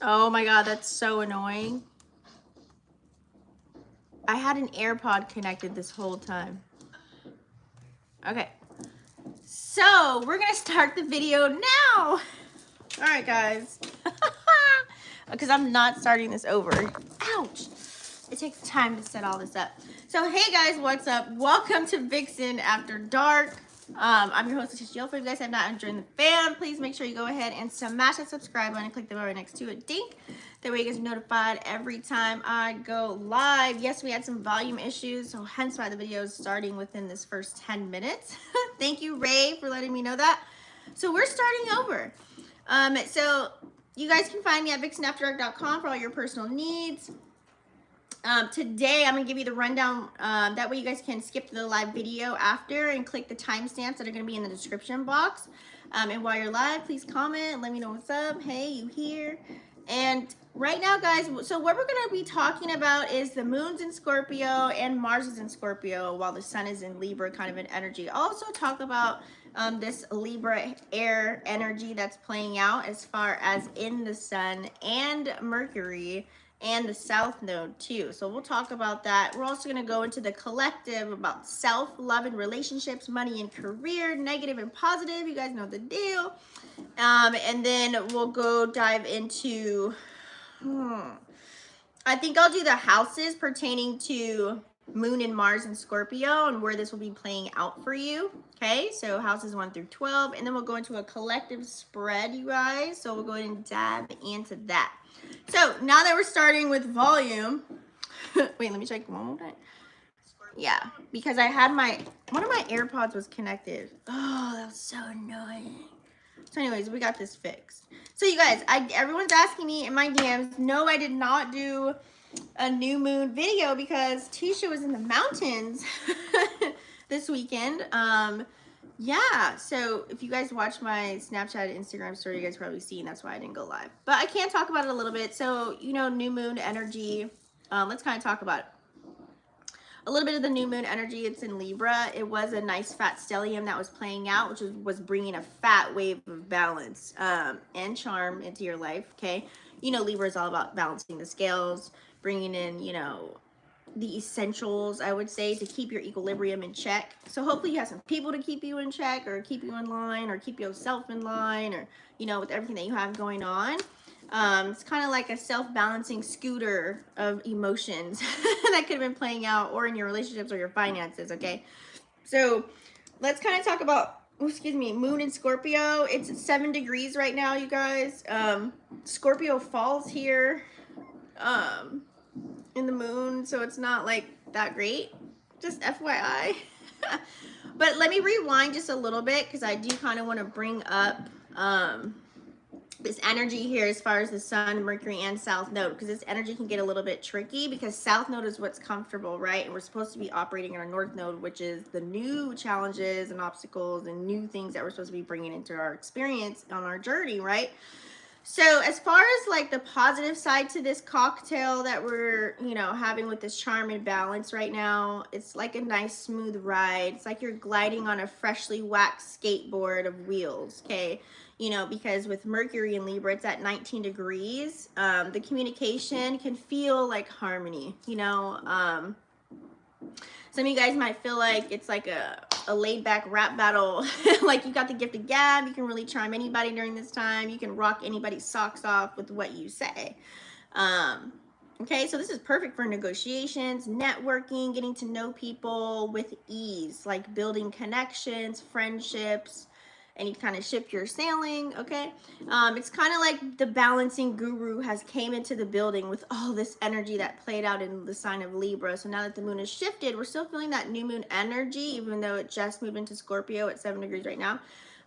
Oh my God, that's so annoying. I had an AirPod connected this whole time. Okay. So we're gonna start the video now. All right, guys. Because I'm not starting this over. Ouch. It takes time to set all this up. So hey guys, what's up? Welcome to Vixen After Dark. I'm your host, Jill. If you guys have not joined the fam, please make sure you go ahead and smash that subscribe button and click the bell right next to it. Dink. That way you guys are notified every time I go live. Yes, we had some volume issues, so hence why the video is starting within this first 10 minutes. Thank you, Ray, for letting me know that. So we're starting over. So you guys can find me at vixenafterdark.com for all your personal needs. Today I'm gonna give you the rundown, that way you guys can skip to the live video after and click the timestamps that are gonna be in the description box. And while you're live, please comment, let me know what's up. Hey, you here? And right now, guys, so what we're gonna be talking about is the moon's in Scorpio and Mars is in Scorpio while the sun is in Libra, kind of an energy. Also talk about this Libra air energy that's playing out as far as in the sun and Mercury and the South Node too. So we'll talk about that. We're also going to go into the collective about self, love, and relationships, money and career, negative and positive. You guys know the deal. And then we'll go dive into, I think I'll do the houses pertaining to Moon and Mars and Scorpio and where this will be playing out for you. Okay, so houses 1 through 12. And then we'll go into a collective spread, you guys. So we'll go ahead and dive into that. So now that we're starting with volume, wait, let me check one more time. Yeah, because I had one of my AirPods was connected. Oh, that was so annoying. So anyways, we got this fixed. So you guys, everyone's asking me in my DMs, no, I did not do a new moon video because Tisha was in the mountains this weekend. Yeah, so if you guys watch my Snapchat and Instagram story, you guys probably seen that's why I didn't go live. But I can talk about it a little bit. So, you know, new moon energy. Let's kind of talk about it. A little bit of the new moon energy. It's in Libra. It was a nice fat stellium that was playing out, which was bringing a fat wave of balance and charm into your life, okay? You know, Libra is all about balancing the scales, bringing in, you know, the essentials, I would say, to keep your equilibrium in check. So hopefully you have some people to keep you in check or keep you in line or keep yourself in line or, you know, with everything that you have going on. It's kind of like a self-balancing scooter of emotions that could have been playing out or in your relationships or your finances, okay? So let's kind of talk about, excuse me, Moon in Scorpio. It's at 7 degrees right now, you guys. Scorpio falls here. In the moon, so it's not like that great, just FYI. But let me rewind just a little bit because I do kind of want to bring up this energy here as far as the sun, Mercury, and South Node, because this energy can get a little bit tricky because South Node is what's comfortable, right? And we're supposed to be operating in our North Node, which is the new challenges and obstacles and new things that we're supposed to be bringing into our experience on our journey, right? So as far as like the positive side to this cocktail that we're, you know, having with this charm and balance right now, it's like a nice smooth ride. It's like you're gliding on a freshly waxed skateboard of wheels, okay? You know, because with Mercury in Libra, it's at 19 degrees. The communication can feel like harmony, you know. Some of you guys might feel like it's like a laid back rap battle. Like you got the gift of gab. You can really charm anybody during this time. You can rock anybody's socks off with what you say. Okay, so this is perfect for negotiations, networking, getting to know people with ease, like building connections, friendships, any kind of ship you're sailing, okay? It's kind of like the balancing guru has came into the building with all this energy that played out in the sign of Libra. So now that the moon is shifted, we're still feeling that new moon energy, even though it just moved into Scorpio at 7 degrees right now.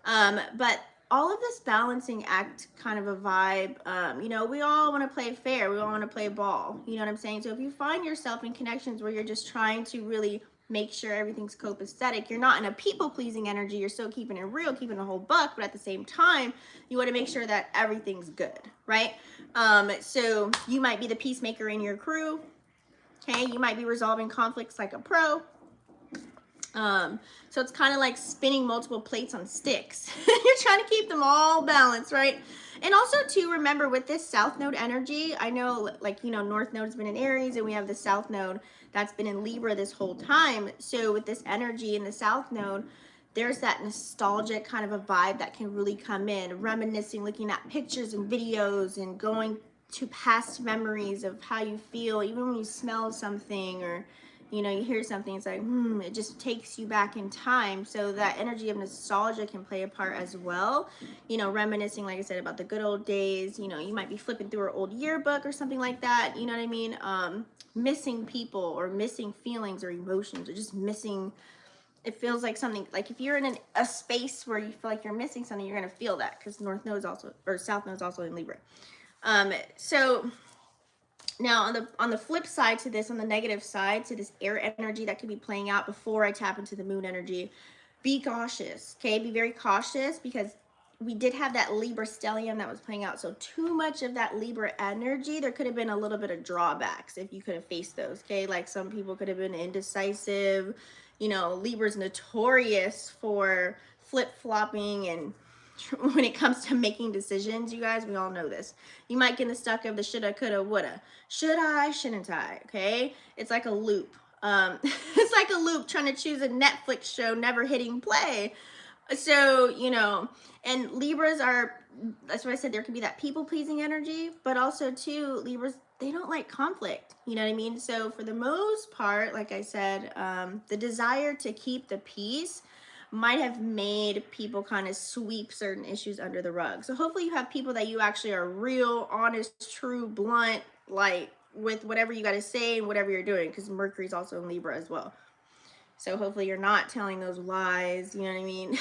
But all of this balancing act kind of a vibe, you know, we all want to play fair. We all want to play ball. You know what I'm saying? So if you find yourself in connections where you're just trying to really make sure everything's copacetic, you're not in a people-pleasing energy, you're still keeping it real, keeping the whole buck, but at the same time, you want to make sure that everything's good, right? So you might be the peacemaker in your crew, okay? You might be resolving conflicts like a pro. So it's kind of like spinning multiple plates on sticks. You're trying to keep them all balanced, right? And also to remember with this South Node energy, I know like, you know, North Node's been in Aries and we have the South Node that's been in Libra this whole time. So with this energy in the South Node, there's that nostalgic kind of a vibe that can really come in, reminiscing, looking at pictures and videos and going to past memories of how you feel, even when you smell something or, you know, you hear something, it's like, it just takes you back in time. So that energy of nostalgia can play a part as well. You know, reminiscing, like I said, about the good old days. You know, you might be flipping through an old yearbook or something like that. You know what I mean? Missing people or missing feelings or emotions or just missing. It feels like something, like if you're in a space where you feel like you're missing something, you're going to feel that because North Node is also, or South Node is also in Libra. So now on the flip side to this, on the negative side to this air energy that could be playing out before I tap into the moon energy, be cautious, okay? Be very cautious because we did have that Libra stellium that was playing out. So too much of that Libra energy, there could have been a little bit of drawbacks if you could have faced those, okay? Like some people could have been indecisive. You know, Libra's notorious for flip-flopping and when it comes to making decisions, you guys, we all know this. You might get in the stuck of the shoulda, coulda, woulda. Should I, shouldn't I? Okay? It's like a loop. It's like a loop trying to choose a Netflix show, never hitting play. So, you know, and Libras are, that's why I said there can be that people-pleasing energy, but also, too, Libras, they don't like conflict. You know what I mean? So, for the most part, like I said, the desire to keep the peace might have made people kind of sweep certain issues under the rug. So hopefully you have people that you actually are real, honest, true, blunt, like with whatever you got to say and whatever you're doing, because Mercury's also in Libra as well. So hopefully you're not telling those lies, you know what I mean?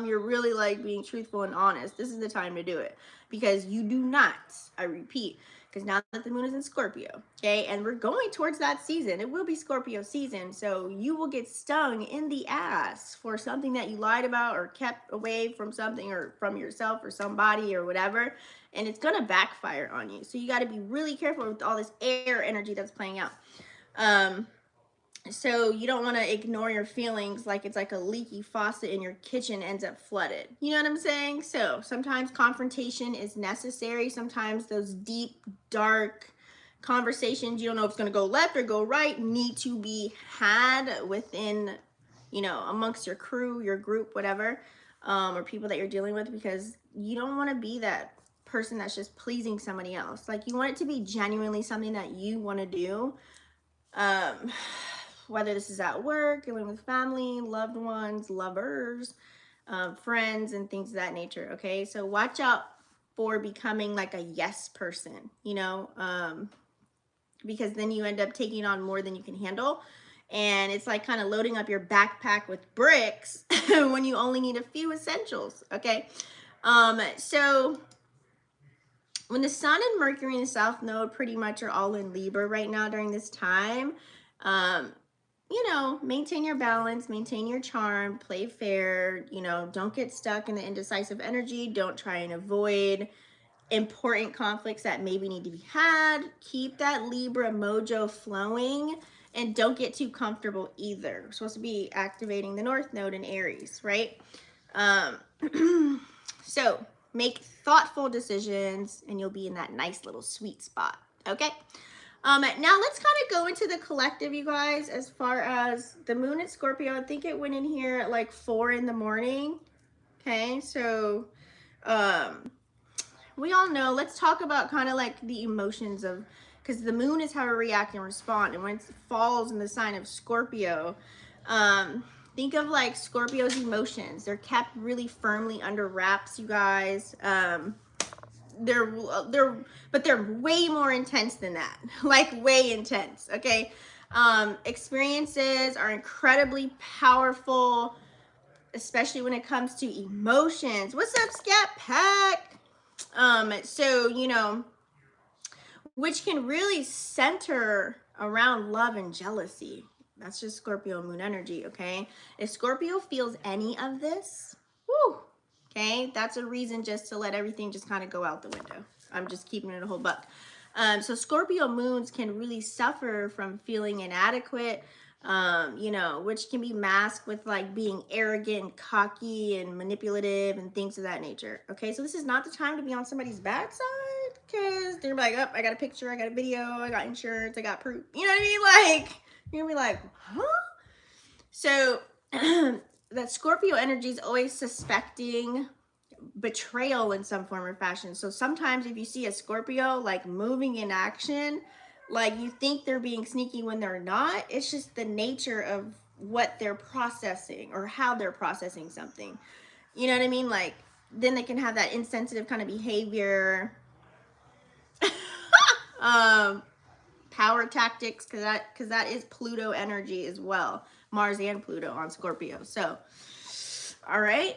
You're really like being truthful and honest. This is the time to do it because you do not, I repeat, because now that the moon is in Scorpio, okay, and we're going towards that season, it will be Scorpio season, so you will get stung in the ass for something that you lied about or kept away from something or from yourself or somebody or whatever, and it's gonna backfire on you. So you got to be really careful with all this air energy that's playing out. So you don't want to ignore your feelings like it's like a leaky faucet in your kitchen ends up flooded. You know what I'm saying? So sometimes confrontation is necessary. Sometimes those deep, dark conversations, you don't know if it's going to go left or go right, need to be had within, you know, amongst your crew, your group, whatever, or people that you're dealing with, because you don't want to be that person that's just pleasing somebody else. Like you want it to be genuinely something that you want to do. Whether this is at work, dealing with family, loved ones, lovers, friends, and things of that nature, okay? So watch out for becoming like a yes person, you know, because then you end up taking on more than you can handle. And it's like kind of loading up your backpack with bricks when you only need a few essentials, okay? So when the Sun and Mercury in the South Node pretty much are all in Libra right now during this time, you know, maintain your balance, maintain your charm, play fair, you know, don't get stuck in the indecisive energy. Don't try and avoid important conflicts that maybe need to be had. Keep that Libra mojo flowing and don't get too comfortable either. We're supposed to be activating the North Node in Aries, right? So make thoughtful decisions and you'll be in that nice little sweet spot, okay? Now let's kind of go into the collective, you guys, as far as the moon at Scorpio. I think it went in here at like 4 in the morning. Okay, so we all know, let's talk about kind of like the emotions of, because the moon is how we react and respond. And when it falls in the sign of Scorpio, think of like Scorpio's emotions. They're kept really firmly under wraps, you guys. But they're way more intense than that. Like way intense, okay? Experiences are incredibly powerful, especially when it comes to emotions. What's up, Scat Pack? So, you know, which can really center around love and jealousy. That's just Scorpio moon energy, okay? If Scorpio feels any of this, whoo, okay, that's a reason just to let everything just kind of go out the window. I'm just keeping it a whole buck. So Scorpio moons can really suffer from feeling inadequate, you know, which can be masked with like being arrogant, cocky, and manipulative and things of that nature. Okay, so this is not the time to be on somebody's bad side, because they're like, oh, I got a picture, I got a video, I got insurance, I got proof. You know what I mean? Like, you're gonna be like, huh? So that Scorpio energy is always suspecting betrayal in some form or fashion. So sometimes if you see a Scorpio like moving in action, like you think they're being sneaky when they're not. It's just the nature of what they're processing or how they're processing something. You know what I mean? Like then they can have that insensitive kind of behavior. Power tactics, because that is Pluto energy as well. Mars and Pluto on Scorpio. So all right.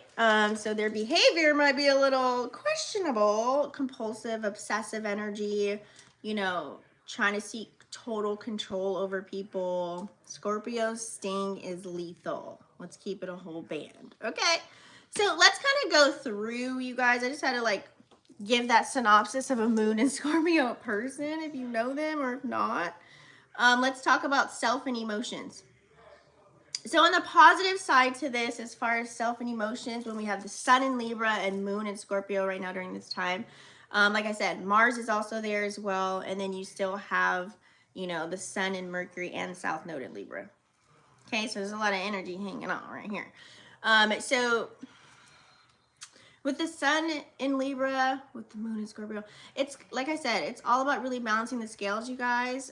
So their behavior might be a little questionable, compulsive, obsessive energy, you know, trying to seek total control over people. Scorpio's sting is lethal. Let's keep it a whole band. Okay. So let's kind of go through, you guys. I just had to like give that synopsis of a Moon and Scorpio person, if you know them or if not. Let's talk about self and emotions. So on the positive side to this, as far as self and emotions, when we have the Sun in Libra and Moon in Scorpio right now during this time, like I said, Mars is also there as well. And then you still have, you know, the Sun in Mercury and South Node in Libra. Okay, so there's a lot of energy hanging on right here. So with the Sun in Libra, with the Moon in Scorpio, it's, like I said, it's all about really balancing the scales, you guys.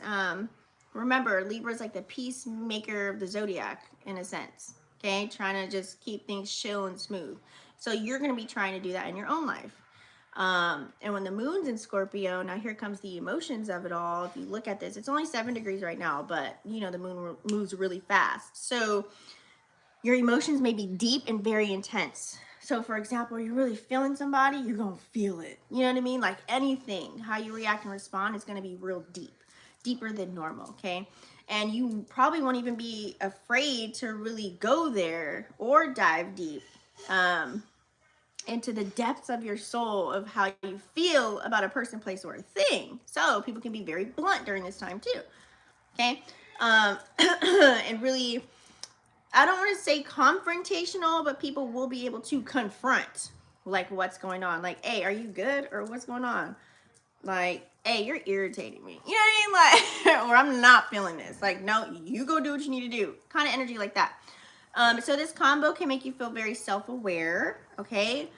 Remember, Libra is like the peacemaker of the zodiac in a sense, okay? Trying to just keep things chill and smooth. So you're going to be trying to do that in your own life. And when the Moon's in Scorpio, now here comes the emotions of it all. If you look at this, it's only 7 degrees right now, but you know, the Moon moves really fast. So your emotions may be deep and very intense. So for example, you're really feeling somebody, you're going to feel it. You know what I mean? Like anything, how you react and respond is going to be real deep. Deeper than normal, okay? And you probably won't even be afraid to really go there or dive deep into the depths of your soul of how you feel about a person, place, or a thing. So people can be very blunt during this time too, okay? And really, I don't want to say confrontational, but people will be able to confront like what's going on. Like, hey, are you good? Or what's going on? Like, hey, you're irritating me. You know what I mean? Like, or I'm not feeling this. Like, no, you go do what you need to do. Kind of energy like that. So this combo can make you feel very self-aware, okay?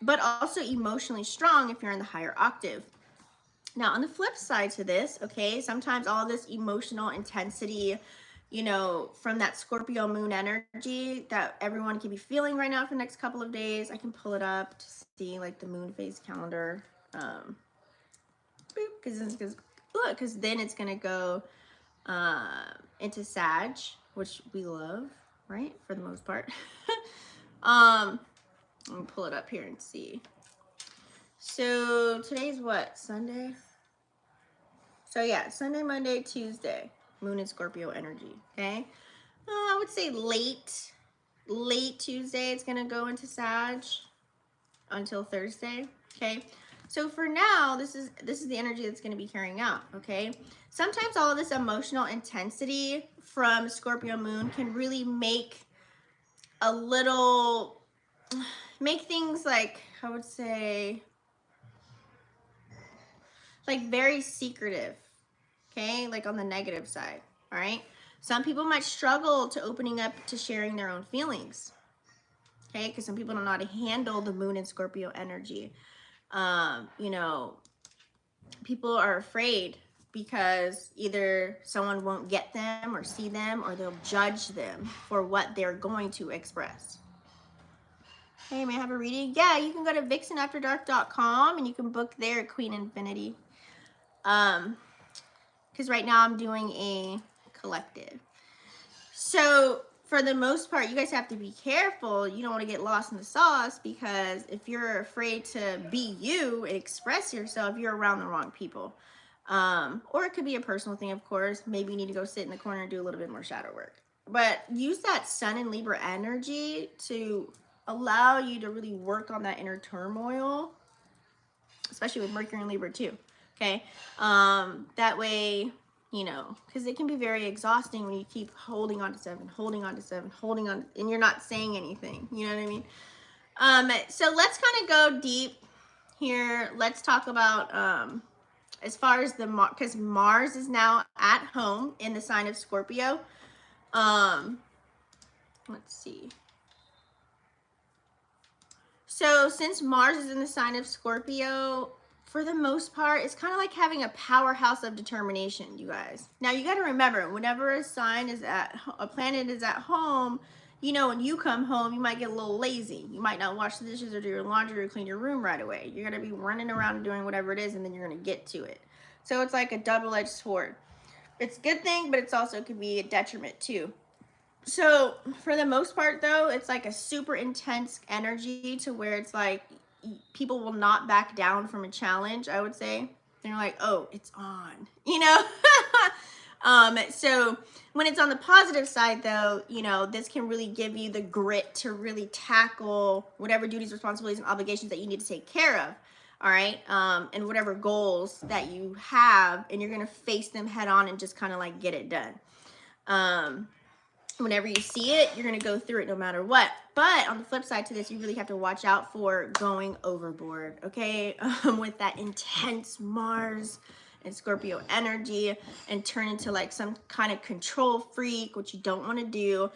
But also emotionally strong if you're in the higher octave. Now, on the flip side to this, okay, sometimes all this emotional intensity, you know, from that Scorpio Moon energy that everyone can be feeling right now for the next couple of days. I can pull it up to see like the moon phase calendar. Because then it's gonna go into Sag, which we love, right, for the most part. Let me pull it up here and see. So today's what, Sunday? So yeah, Sunday, Monday, Tuesday, Moon and Scorpio energy. Okay, I would say late Tuesday it's gonna go into Sag until Thursday. Okay, so for now, this is the energy that's going to be carrying out. Okay, sometimes all of this emotional intensity from Scorpio Moon can really make things like, I would say, like very secretive. Okay, like on the negative side. All right, some people might struggle to opening up to sharing their own feelings. Okay, because some people don't know how to handle the Moon and Scorpio energy. You know, people are afraid because either someone won't get them or see them, or they'll judge them for what they're going to express. Hey, may I have a reading? Yeah, you can go to vixenafterdark.com and you can book there at Queen Infinity. Because right now I'm doing a collective. So for the most part, you guys have to be careful. You don't want to get lost in the sauce, because if you're afraid to be you and express yourself, you're around the wrong people. Or it could be a personal thing, of course. Maybe you need to go sit in the corner and do a little bit more shadow work. But use that Sun and Libra energy to allow you to really work on that inner turmoil, especially with Mercury and Libra too. Okay, that way you know, because it can be very exhausting when you keep holding on to 7, holding on to 7, holding on, and you're not saying anything. You know what I mean? So let's kind of go deep here. Let's talk about as far as the because Mars is now at home in the sign of Scorpio. Let's see. So since Mars is in the sign of Scorpio, for the most part, it's kind of like having a powerhouse of determination, you guys. Now you got to remember, whenever a planet is at home, you know, when you come home, you might get a little lazy. You might not wash the dishes or do your laundry or clean your room right away. You're going to be running around and doing whatever it is, and then you're going to get to it. So it's like a double-edged sword. It's a good thing, but it's also could be a detriment too. So for the most part though, it's like a super intense energy to where it's like people will not back down from a challenge, I would say. They're like, oh, it's on, you know? So when it's on the positive side though, you know, this can really give you the grit to really tackle whatever duties, responsibilities, and obligations that you need to take care of. All right. And whatever goals that you have, and you're going to face them head on and just kind of like get it done. Whenever you see it, you're going to go through it no matter what. But on the flip side to this, you really have to watch out for going overboard, okay? With that intense Mars and Scorpio energy and turn into like some kind of control freak, which you don't want to do.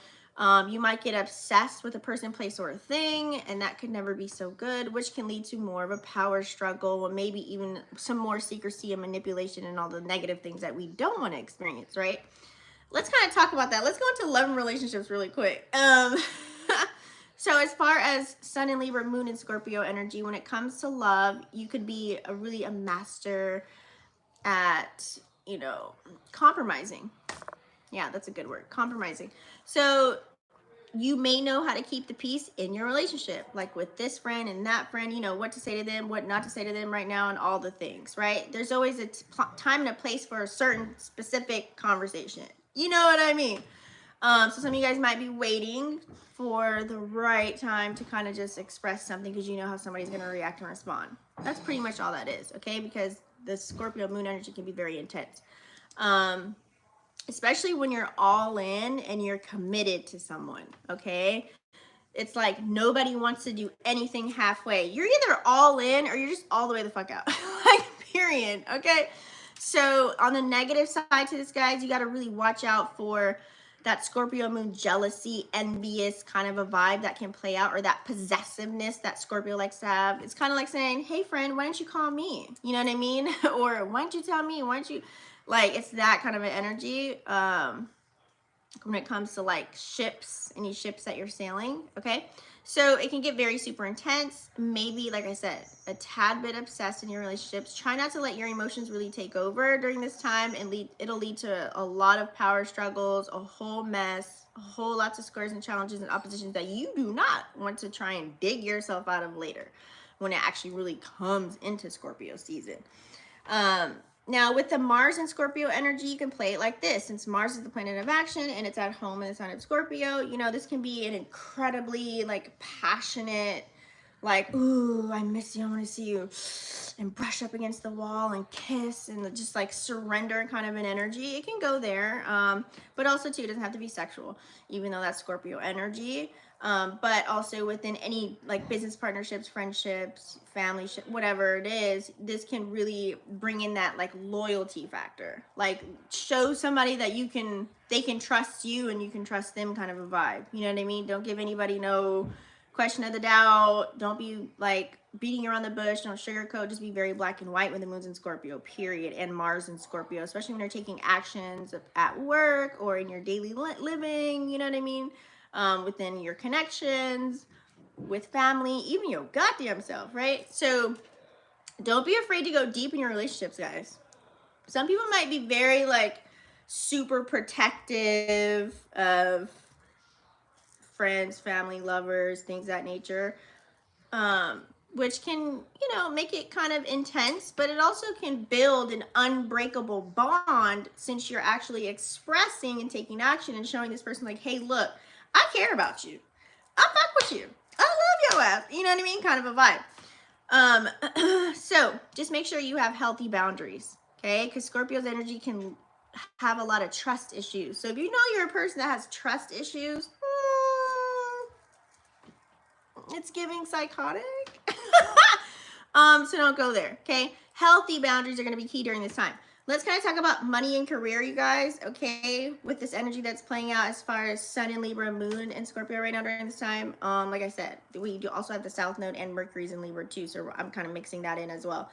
You might get obsessed with a person, place, or a thing, and that could never be so good, which can lead to more of a power struggle, or maybe even some more secrecy and manipulation and all the negative things that we don't want to experience, right? Let's kind of talk about that. Let's go into love and relationships really quick. So as far as Sun in Libra, Moon in Scorpio energy, when it comes to love, you could be really a master at, you know, compromising. Yeah, that's a good word, compromising. So you may know how to keep the peace in your relationship, like with this friend and that friend, you know, what to say to them, what not to say to them right now, and all the things, right? There's always a time and a place for a certain specific conversation. You know what I mean? So some of you guys might be waiting for the right time to kind of just express something because you know how somebody's going to react and respond. That's pretty much all that is, okay? Because the Scorpio moon energy can be very intense. Especially when you're all in and you're committed to someone, okay? It's like nobody wants to do anything halfway. You're either all in or you're just all the way the fuck out. Like, period, okay? So on the negative side to this, guys, you got to really watch out for that Scorpio moon jealousy, envious kind of a vibe that can play out, or that possessiveness that Scorpio likes to have. It's kind of like saying, hey, friend, why don't you call me? You know what I mean? Or why don't you tell me? Why don't you... Like, it's that kind of an energy when it comes to like ships, any ships that you're sailing, okay? So it can get very super intense. Maybe, like I said, a tad bit obsessed in your relationships. Try not to let your emotions really take over during this time, and it'll lead to a lot of power struggles, a whole mess, a whole lots of squares and challenges and oppositions that you do not want to try and dig yourself out of later when it actually really comes into Scorpio season. Now, with the Mars and Scorpio energy, you can play it like this. Since Mars is the planet of action and it's at home in the sign of Scorpio, you know, this can be an incredibly, like, passionate, like, ooh, I miss you, I want to see you, and brush up against the wall and kiss and just, like, surrender kind of an energy. It can go there, but also, too, it doesn't have to be sexual, even though that's Scorpio energy. But also within any like business partnerships, friendships, family, whatever it is, this can really bring in that like loyalty factor. Like show somebody that they can trust you and you can trust them kind of a vibe. You know what I mean? Don't give anybody no question of the doubt. Don't be like beating around the bush. Don't sugarcoat. Just be very black and white when the moon's in Scorpio, period. And Mars in Scorpio, especially when you're taking actions at work or in your daily living. You know what I mean? Within your connections, with family, even your goddamn self, right? So don't be afraid to go deep in your relationships, guys. Some people might be very like super protective of friends, family, lovers, things of that nature, which can, you know, make it kind of intense, but it also can build an unbreakable bond since you're actually expressing and taking action and showing this person like, hey, look, I care about you. I fuck with you. I love your ass. You know what I mean? Kind of a vibe. So just make sure you have healthy boundaries, okay? Because Scorpio's energy can have a lot of trust issues. So if you know you're a person that has trust issues, it's giving psychotic. So don't go there, okay? Healthy boundaries are going to be key during this time. Let's kind of talk about money and career, you guys, okay? With this energy that's playing out as far as Sun in Libra, Moon in Scorpio right now during this time. Like I said, we do also have the South Node and Mercury's in Libra too, so I'm kind of mixing that in as well.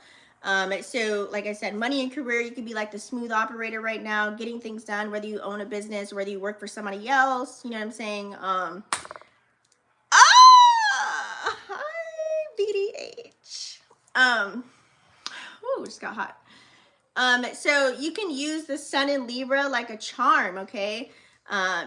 So like I said, money and career, you could be like the smooth operator right now, getting things done, whether you own a business, whether you work for somebody else, you know what I'm saying? Hi, BDH. Just got hot. So you can use the Sun in Libra like a charm, okay?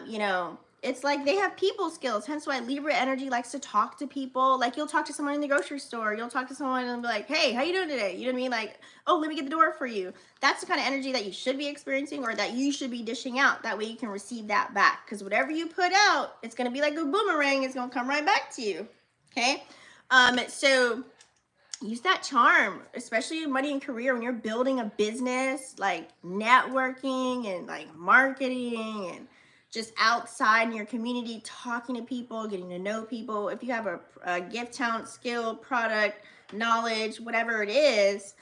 You know, it's like they have people skills, hence why Libra energy likes to talk to people. Like you'll talk to someone in the grocery store, you'll talk to someone and be like, hey, how you doing today? You know what I mean? Like, oh, let me get the door for you. That's the kind of energy that you should be experiencing or that you should be dishing out. That way you can receive that back. Because whatever you put out, it's going to be like a boomerang. It's going to come right back to you, okay? So use that charm, especially in money and career when you're building a business, like networking and like marketing and just outside in your community, talking to people, getting to know people. If you have a gift, talent, skill, product, knowledge, whatever it is,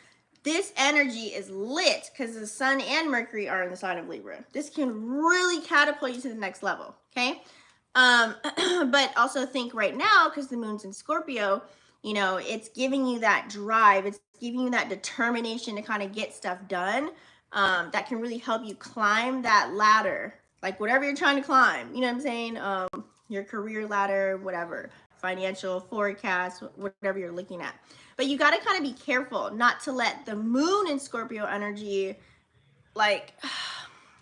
this energy is lit because the Sun and Mercury are in the sign of Libra. This can really catapult you to the next level, okay? But also think right now, because the Moon's in Scorpio, you know, it's giving you that drive. It's giving you that determination to kind of get stuff done. That can really help you climb that ladder, like whatever you're trying to climb. You know what I'm saying? Your career ladder, whatever, financial forecast, whatever you're looking at. But you got to kind of be careful not to let the Moon in Scorpio energy, like,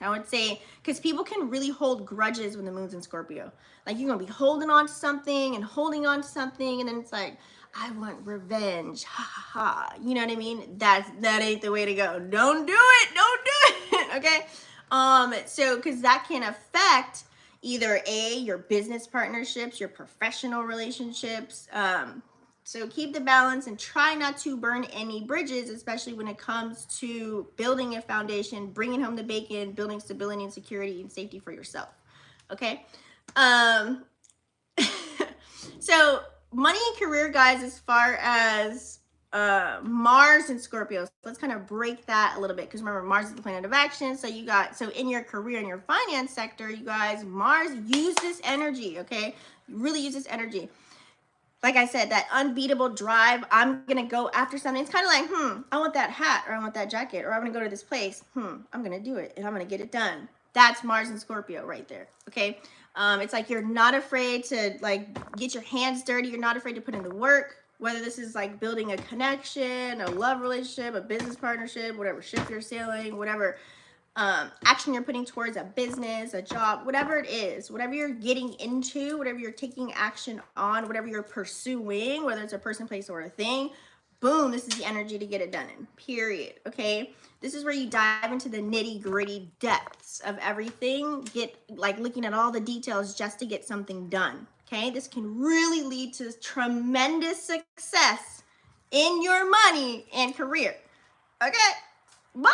I would say, because people can really hold grudges when the Moon's in Scorpio. Like you're gonna be holding on to something and holding on to something, and then it's like, I want revenge, ha ha ha. You know what I mean? That ain't the way to go. Don't do it. Don't do it. Okay. So because that can affect either your business partnerships, your professional relationships. So keep the balance and try not to burn any bridges, especially when it comes to building a foundation, bringing home the bacon, building stability and security and safety for yourself. Okay. So money and career, guys, as far as Mars and Scorpio. So let's kind of break that a little bit, because remember, Mars is the planet of action. So in your career and your finance sector, you guys, Mars, use this energy, okay? Really use this energy. Like I said, that unbeatable drive. I'm gonna go after something. It's kind of like, I want that hat, or I want that jacket, or I'm gonna go to this place. I'm gonna do it, and I'm gonna get it done. That's Mars and Scorpio right there, okay? It's like you're not afraid to like get your hands dirty. You're not afraid to put in the work, whether this is like building a connection, a love relationship, a business partnership, whatever ship you're sailing, whatever action you're putting towards a business, a job, whatever it is, whatever you're getting into, whatever you're taking action on, whatever you're pursuing, whether it's a person, place, or a thing, boom, this is the energy to get it done in, period, okay? This is where you dive into the nitty-gritty depths of everything, get like looking at all the details just to get something done, okay? This can really lead to tremendous success in your money and career, okay? But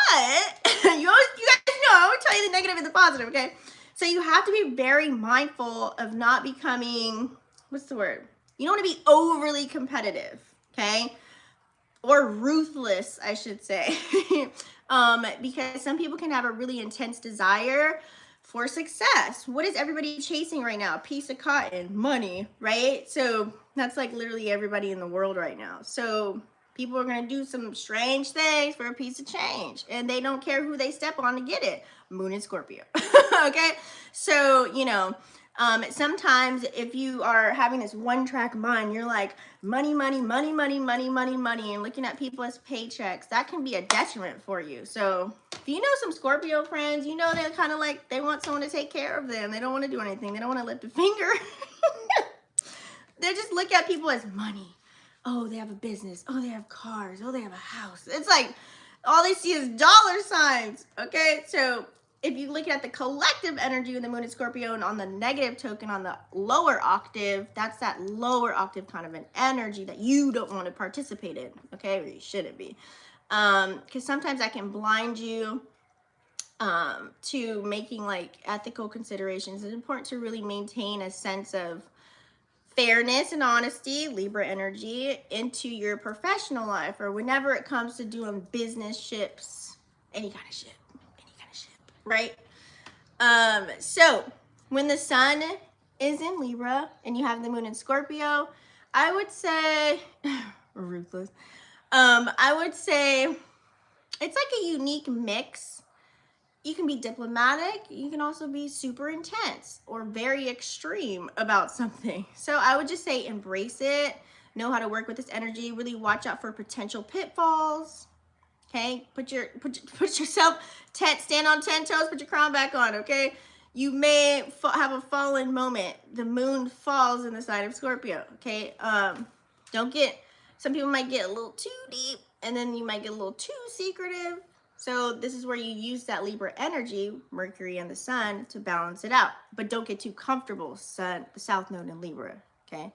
you guys know, I always tell you the negative and the positive, okay? So you have to be very mindful of not becoming, what's the word? You don't want to be overly competitive, okay? Or ruthless, I should say. Because some people can have a really intense desire for success. What is everybody chasing right now? A piece of cotton, money, right? So that's like literally everybody in the world right now. So people are going to do some strange things for a piece of change, and they don't care who they step on to get it. Moon and Scorpio. Okay. So, you know, sometimes if you are having this one track mind, you're like money, money, money, money, money, money, money, and looking at people as paychecks, that can be a detriment for you. So if you know some Scorpio friends, you know, they're kind of like, they want someone to take care of them. They don't want to do anything. They don't want to lift a finger. They just look at people as money. Oh, they have a business. Oh, they have cars. Oh, they have a house. It's like all they see is dollar signs. Okay, so if you look at the collective energy of the Moon in Scorpio and on the negative token on the lower octave, that's that lower octave kind of an energy that you don't want to participate in, okay, or you shouldn't be. Because sometimes that can blind you to making like ethical considerations. It's important to really maintain a sense of fairness and honesty, Libra energy, into your professional life or whenever it comes to doing business ships, any kind of ship, right? So when the sun is in Libra and you have the moon in Scorpio, I would say ruthless. I would say it's like a unique mix. You can be diplomatic, you can also be super intense or very extreme about something. So I would just say embrace it, know how to work with this energy, really watch out for potential pitfalls. Okay, put yourself stand on 10 toes, put your crown back on, okay? You may have a fallen moment. The moon falls in the sign of Scorpio, okay? Some people might get a little too deep and then you might get a little too secretive. So this is where you use that Libra energy, Mercury and the sun, to balance it out. But don't get too comfortable, sun, the South Node in Libra, okay?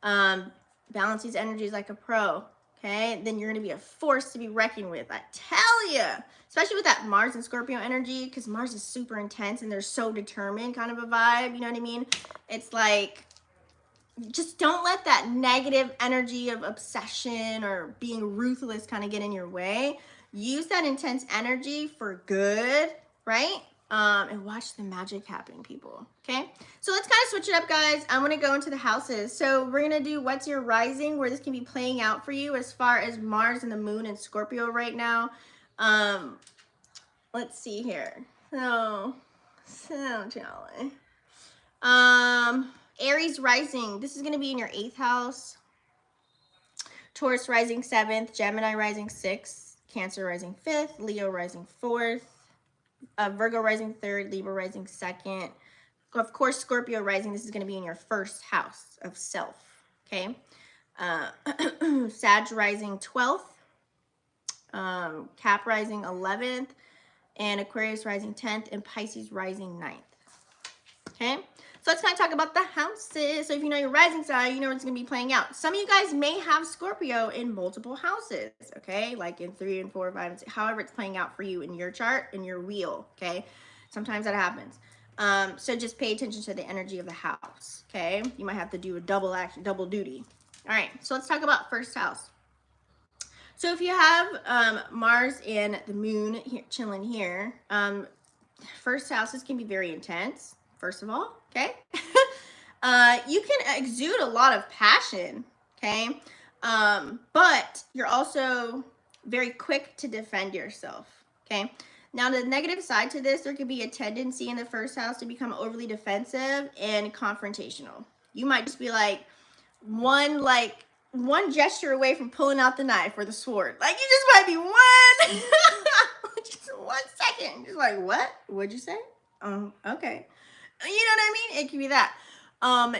Balance these energies like a pro, okay? Then you're going to be a force to be reckoned with, I tell you. Especially with that Mars and Scorpio energy, because Mars is super intense and they're so determined kind of a vibe, you know what I mean? It's like, just don't let that negative energy of obsession or being ruthless kind of get in your way. Use that intense energy for good, right? And watch the magic happen, people, okay? So let's kind of switch it up, guys. I'm going to go into the houses. So we're going to do what's your rising, where this can be playing out for you as far as Mars and the moon and Scorpio right now. Let's see here. So jolly. Aries rising, this is going to be in your 8th house. Taurus rising 7th, Gemini rising 6th, Cancer rising 5th, Leo rising 4th, Virgo rising 3rd, Libra rising 2nd. Of course, Scorpio rising, this is going to be in your 1st house of self, okay? Sag rising 12th, Cap rising 11th, and Aquarius rising 10th, and Pisces rising 9th, okay? So let's kind of talk about the houses. So if you know your rising sign, you know it's going to be playing out. Some of you guys may have Scorpio in multiple houses, okay? Like in 3 and 4, 5, and 6, however it's playing out for you in your chart, in your wheel, okay? Sometimes that happens. So just pay attention to the energy of the house, okay? You might have to do a double action, double duty. All right, so let's talk about 1st house. So if you have Mars and the moon here, chilling here, 1st houses can be very intense. First of all, okay? You can exude a lot of passion, okay? But you're also very quick to defend yourself, okay? Now, the negative side to this, there could be a tendency in the 1st house to become overly defensive and confrontational. You might just be like one gesture away from pulling out the knife or the sword. Like, you just might be just 1 second. Just like, what? What'd you say? Okay. You know what I mean? It could be that.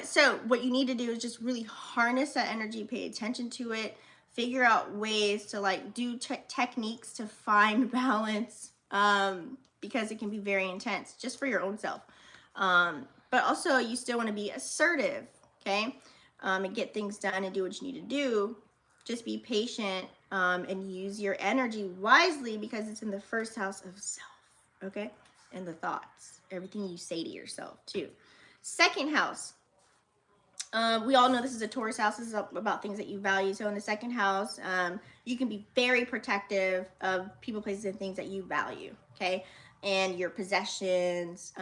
So what you need to do is just really harness that energy, pay attention to it, figure out ways to like do techniques to find balance, because it can be very intense just for your own self. But also you still want to be assertive, okay? And get things done and do what you need to do. Just be patient, and use your energy wisely because it's in the 1st house of self, okay? And the thoughts, everything you say to yourself too. 2nd house, we all know this is a Taurus house. This is about things that you value. So in the 2nd house, you can be very protective of people, places, and things that you value, okay? And your possessions,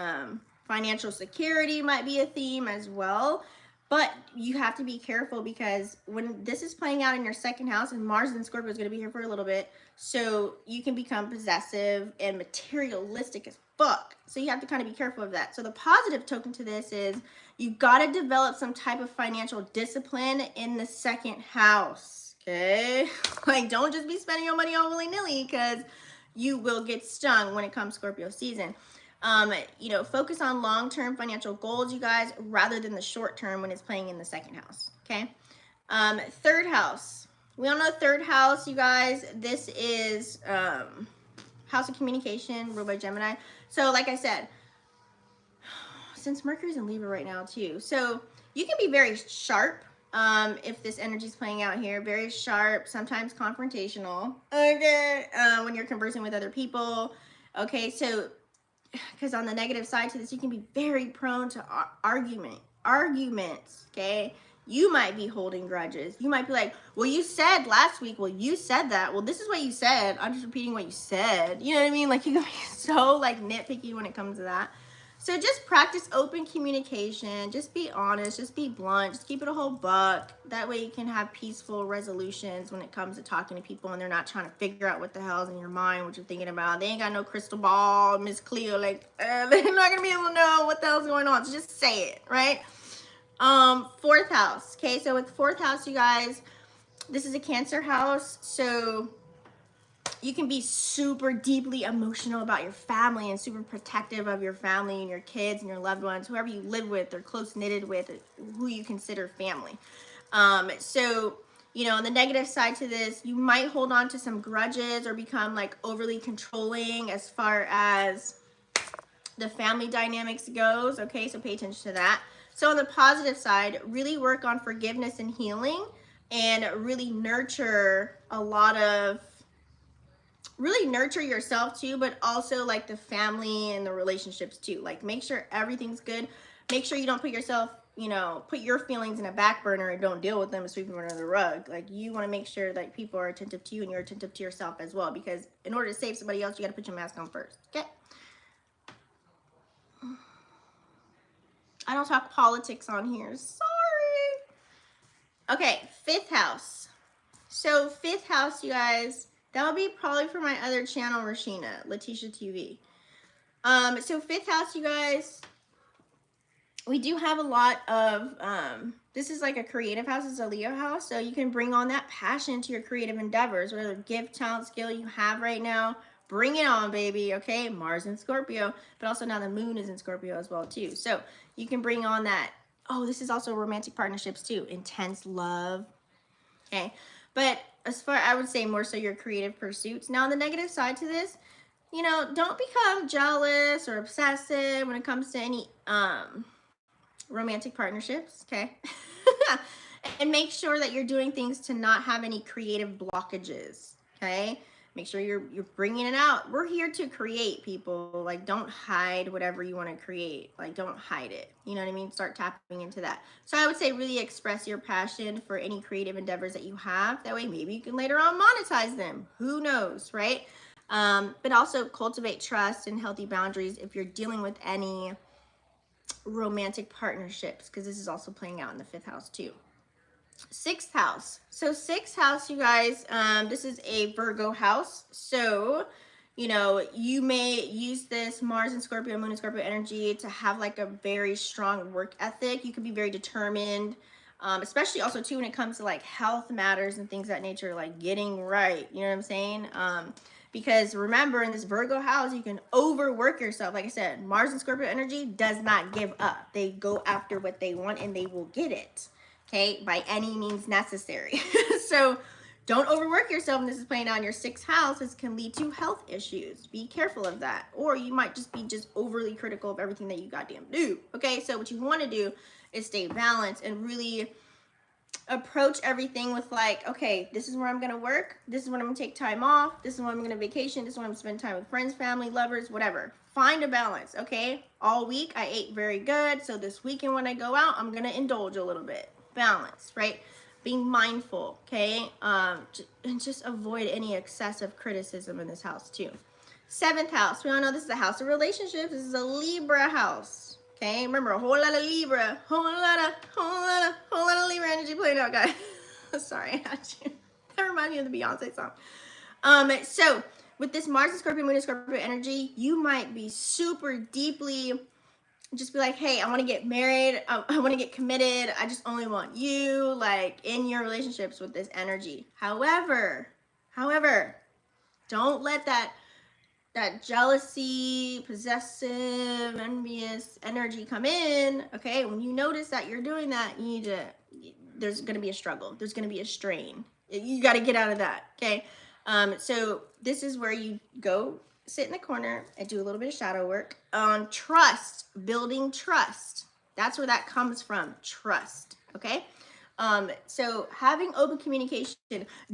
financial security might be a theme as well. But you have to be careful because when this is playing out in your 2nd house, and Mars and Scorpio is going to be here for a little bit, so you can become possessive and materialistic as fuck. So you have to kind of be careful of that. So the positive token to this is you got to develop some type of financial discipline in the 2nd house, okay? Like, don't just be spending your money all willy-nilly because you will get stung when it comes Scorpio season. You know, focus on long-term financial goals, you guys, rather than the short-term when it's playing in the 2nd house, okay? 3rd house. We all know 3rd house, you guys. This is house of communication, ruled by Gemini. So, like I said, since Mercury's in Libra right now, too. So, you can be very sharp if this energy is playing out here. Very sharp, sometimes confrontational, okay? When you're conversing with other people. Okay, so because on the negative side to this, you can be very prone to arguments. Okay, you might be holding grudges. You might be like, well, you said last week, well, you said that, well, this is what you said, I'm just repeating what you said. You know what I mean? Like, you can be so like nitpicky when it comes to that. So just practice open communication. Just be honest. Just be blunt. Just keep it a whole buck. That way you can have peaceful resolutions when it comes to talking to people and they're not trying to figure out what the hell's in your mind, what you're thinking about. They ain't got no crystal ball, Miss Cleo. Like, they're not going to be able to know what the hell's going on. So just say it, right? Fourth house. Okay, so with fourth house, you guys, this is a Cancer house. So you can be super deeply emotional about your family and super protective of your family and your kids and your loved ones, whoever you live with or close knitted with, who you consider family. So, you know, on the negative side to this, you might hold on to some grudges or become like overly controlling as far as the family dynamics goes. Okay, so pay attention to that. So on the positive side, really work on forgiveness and healing and really nurture a lot of really nurture yourself too, but also like the family and the relationships too. Like make sure everything's good. Make sure you don't put yourself, you know, put your feelings in a back burner and don't deal with them and sweep them under the rug. Like you want to make sure that people are attentive to you and you're attentive to yourself as well, because in order to save somebody else, you got to put your mask on first. Okay. I don't talk politics on here. Sorry. Okay. Fifth house. So fifth house, you guys, that would be probably for my other channel, Rashina, Letitia TV. So fifth house, you guys, we do have a lot of, this is like a creative house, it's a Leo house. So you can bring on that passion to your creative endeavors, whatever gift, talent, skill you have right now, bring it on, baby. Okay. Mars in Scorpio, but also now the moon is in Scorpio as well too. So you can bring on that. Oh, this is also romantic partnerships too. Intense love. Okay. But as far, I would say more so your creative pursuits. Now on the negative side to this, you know, don't become jealous or obsessive when it comes to any romantic partnerships, okay? And make sure that you're doing things to not have any creative blockages, okay? Make sure you're bringing it out. We're here to create, people. Like, don't hide whatever you want to create. Like, don't hide it. You know what I mean? Start tapping into that. So I would say really express your passion for any creative endeavors that you have. That way, maybe you can later on monetize them. Who knows, right? But also cultivate trust and healthy boundaries if you're dealing with any romantic partnerships, because this is also playing out in the fifth house too. Sixth house. So sixth house, you guys, this is a Virgo house. So, you know, you may use this Mars and Scorpio, Moon and Scorpio energy to have like a very strong work ethic. You can be very determined, especially also too when it comes to like health matters and things of that nature, like getting right. You know what I'm saying? Because remember, in this Virgo house, you can overwork yourself. Like I said, Mars and Scorpio energy does not give up. They go after what they want and they will get it. Okay, by any means necessary. So don't overwork yourself. And this is playing out in your sixth house. This can lead to health issues. Be careful of that. Or you might just be overly critical of everything that you goddamn do. Okay, so what you want to do is stay balanced and really approach everything with like, okay, this is where I'm going to work. This is when I'm going to take time off. This is when I'm going to vacation. This is when I'm going to spend time with friends, family, lovers, whatever. Find a balance, okay? All week I ate very good. So this weekend when I go out, I'm going to indulge a little bit. Balance, right? Being mindful, okay? And just avoid any excessive criticism in this house too. Seventh house, we all know this is a house of relationships. This is a Libra house, okay? Remember, a whole lot of Libra, whole lot of Libra energy playing out, guys. Sorry, I had you. That reminds me of the Beyonce song. So with this Mars and Scorpio, Moon and Scorpio energy, you might be super deeply just be like, hey, I want to get married. I want to get committed. I just only want you, like, in your relationships with this energy. However, don't let that jealousy, possessive, envious energy come in, okay? When you notice that you're doing that, you need to, there's going to be a struggle. There's going to be a strain. You got to get out of that, okay? So this is where you go sit in the corner and do a little bit of shadow work on trust, building trust. That's where that comes from, trust, okay? So having open communication,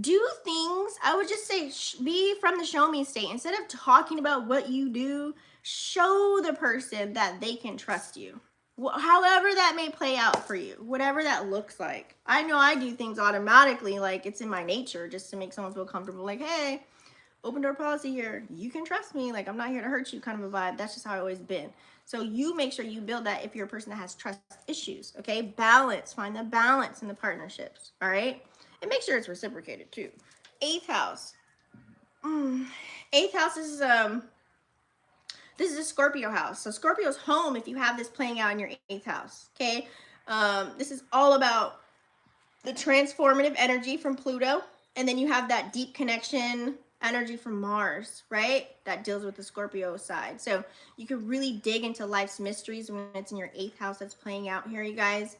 do things, I would just say, be from the show me state. Instead of talking about what you do, show the person that they can trust you. However that may play out for you, whatever that looks like. I know I do things automatically, like it's in my nature, just to make someone feel comfortable, like, hey, open door policy here, you can trust me, like I'm not here to hurt you, kind of a vibe. That's just how I've always been. So you make sure you build that if you're a person that has trust issues. Okay, balance, find the balance in the partnerships. All right, and make sure it's reciprocated too. Eighth house. Eighth house is this is a Scorpio house. So Scorpio's home if you have this playing out in your eighth house. Okay, this is all about the transformative energy from Pluto, and then you have that deep connection energy from Mars, right? That deals with the Scorpio side. So you can really dig into life's mysteries when it's in your eighth house that's playing out here, you guys.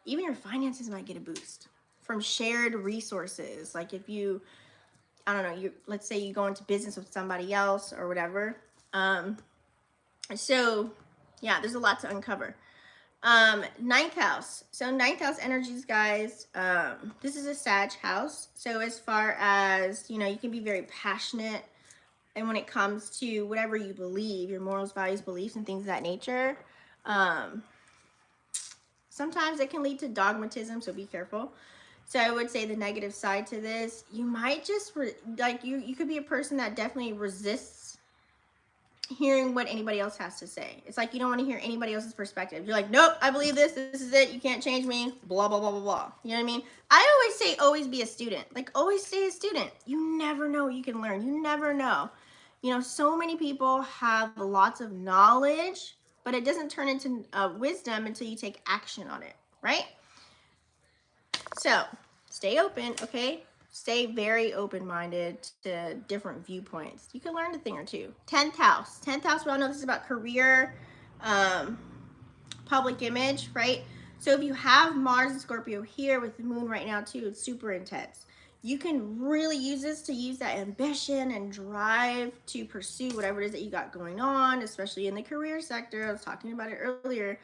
Even your finances might get a boost from shared resources. Like if you, I don't know, let's say you go into business with somebody else or whatever. So yeah, there's a lot to uncover. Ninth house. So ninth house energies, guys, this is a Sag house. So as far as, you know, you can be very passionate, and when it comes to whatever you believe, your morals, values, beliefs, and things of that nature, sometimes it can lead to dogmatism, so be careful. So I would say the negative side to this, you might just you could be a person that definitely resists hearing what anybody else has to say. It's like you don't want to hear anybody else's perspective. You're like, nope, I believe this is it, you can't change me, blah blah blah blah blah. You know what I mean? I always say always be a student. Like always stay a student. You never know what you can learn. You never know. You know, so many people have lots of knowledge, but it doesn't turn into wisdom until you take action on it, right? So stay open, okay? Stay very open-minded to different viewpoints. You can learn a thing or two. 10th house. 10th house, we all know this is about career, public image, right? So if you have Mars and Scorpio here with the moon right now too, it's super intense. You can really use this to use that ambition and drive to pursue whatever it is that you got going on, especially in the career sector. I was talking about it earlier.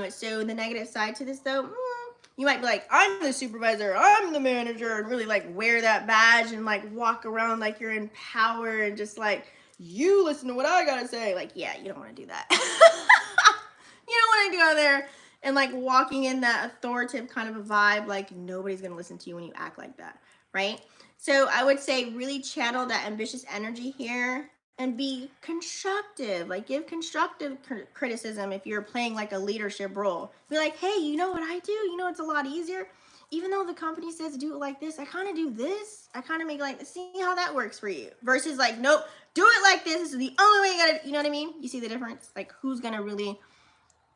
So the negative side to this though, you might be like, I'm the supervisor, I'm the manager, and really like wear that badge and like walk around like you're in power and just like, you listen to what I gotta say. Like, yeah, you don't want to do that. You don't want to go there and like walking in that authoritative kind of a vibe, like nobody's gonna listen to you when you act like that, right? So I would say really channel that ambitious energy here and be constructive. Like give constructive criticism if you're playing like a leadership role. Be like, hey, you know what I do? You know, it's a lot easier. Even though the company says do it like this, I kind of do this. I kind of make like, see how that works for you. Versus like, nope, do it like this. This is the only way you gotta, you know what I mean? You see the difference? Like who's gonna really,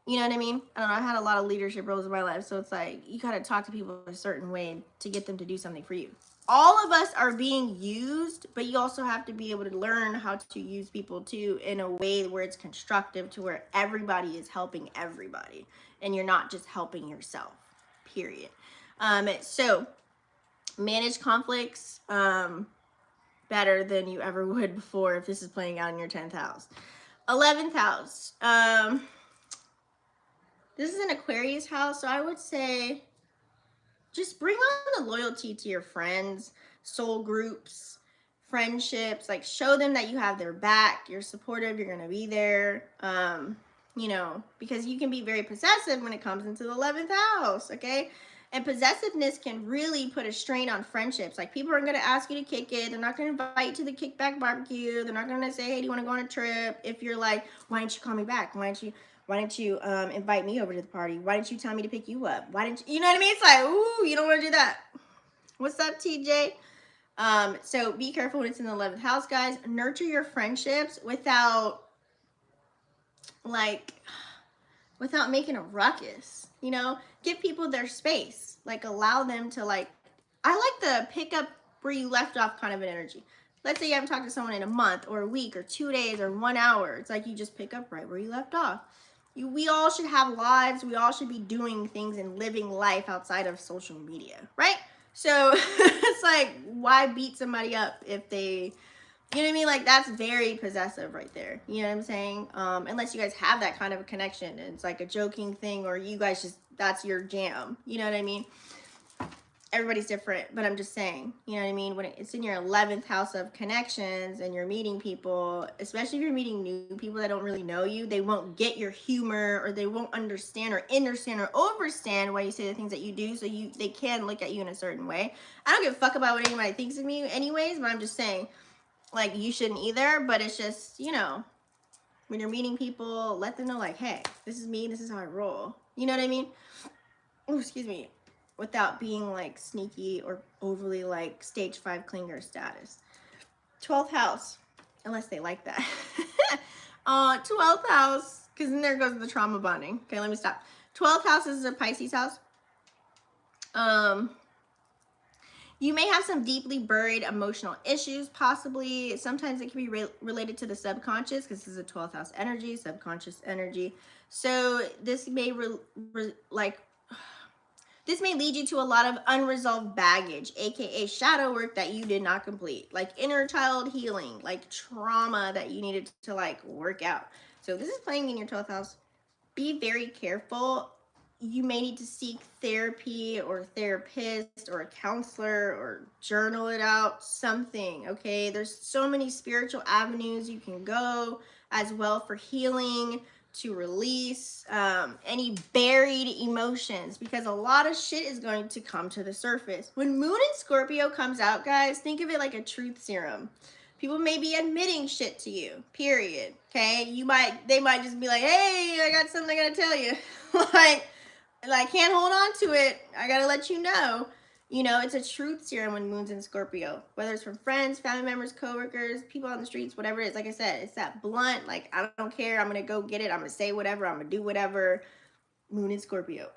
you know what I mean? I don't know, I had a lot of leadership roles in my life. So it's like, you gotta talk to people a certain way to get them to do something for you. All of us are being used, but you also have to be able to learn how to use people too in a way where it's constructive, to where everybody is helping everybody and you're not just helping yourself, period. So manage conflicts better than you ever would before if this is playing out in your 10th house. 11th house. This is an Aquarius house, so I would say just bring on the loyalty to your friends, soul groups, friendships. Like show them that you have their back, you're supportive, you're gonna be there. You know, because you can be very possessive when it comes into the 11th house, okay? And possessiveness can really put a strain on friendships. Like people are gonna ask you to kick it. They're not gonna invite you to the kickback barbecue. They're not gonna say, hey, do you wanna go on a trip? If you're like, why didn't you call me back? Why didn't you invite me over to the party? Why didn't you tell me to pick you up? Why didn't you, you know what I mean? It's like, ooh, you don't want to do that. What's up, TJ? So be careful when it's in the 11th house, guys. Nurture your friendships without making a ruckus, you know? Give people their space. Like allow them to like, I like the pick up where you left off kind of an energy. Let's say you haven't talked to someone in a month or a week or 2 days or 1 hour. It's like you just pick up right where you left off. We all should have lives. We all should be doing things and living life outside of social media, right? So it's like, why beat somebody up if they You know what I mean? Like, that's very possessive right there. You know what I'm saying? Unless you guys have that kind of a connection. It's like a joking thing, or you guys just, that's your jam. You know what I mean? Everybody's different, but I'm just saying, you know what I mean? When it's in your 11th house of connections and you're meeting people, especially if you're meeting new people that don't really know you, they won't get your humor, or they won't understand or understand or overstand why you say the things that you do. So they can look at you in a certain way. I don't give a fuck about what anybody thinks of me anyways, but I'm just saying, like, you shouldn't either. But it's just, you know, when you're meeting people, let them know, like, hey, this is me, this is how I roll. You know what I mean? Oh, excuse me. Without being like sneaky or overly like stage 5 clinger status. 12th house, unless they like that. 12th house, because then there goes the trauma bonding. Okay, let me stop. 12th house is a Pisces house. You may have some deeply buried emotional issues, possibly. Sometimes it can be related to the subconscious, because this is a 12th house energy, subconscious energy. So this may this may lead you to a lot of unresolved baggage, aka shadow work that you did not complete, like inner child healing, like trauma that you needed to like work out. So this is playing in your 12th house. Be very careful. You may need to seek therapy or therapist or a counselor, or journal it out, something, okay? There's so many spiritual avenues you can go as well for healing, to release any buried emotions, because a lot of shit is going to come to the surface. When Moon in Scorpio comes out, guys, think of it like a truth serum. People may be admitting shit to you, period. Okay, they might just be like, hey, I got something I gotta tell you. like can't hold on to it, I gotta let you know. You know, it's a truth serum when Moon's in Scorpio, whether it's from friends, family members, coworkers, people on the streets, whatever it is. Like I said, it's that blunt, like, I don't care, I'm gonna go get it, I'm gonna say whatever, I'm gonna do whatever. Moon in Scorpio.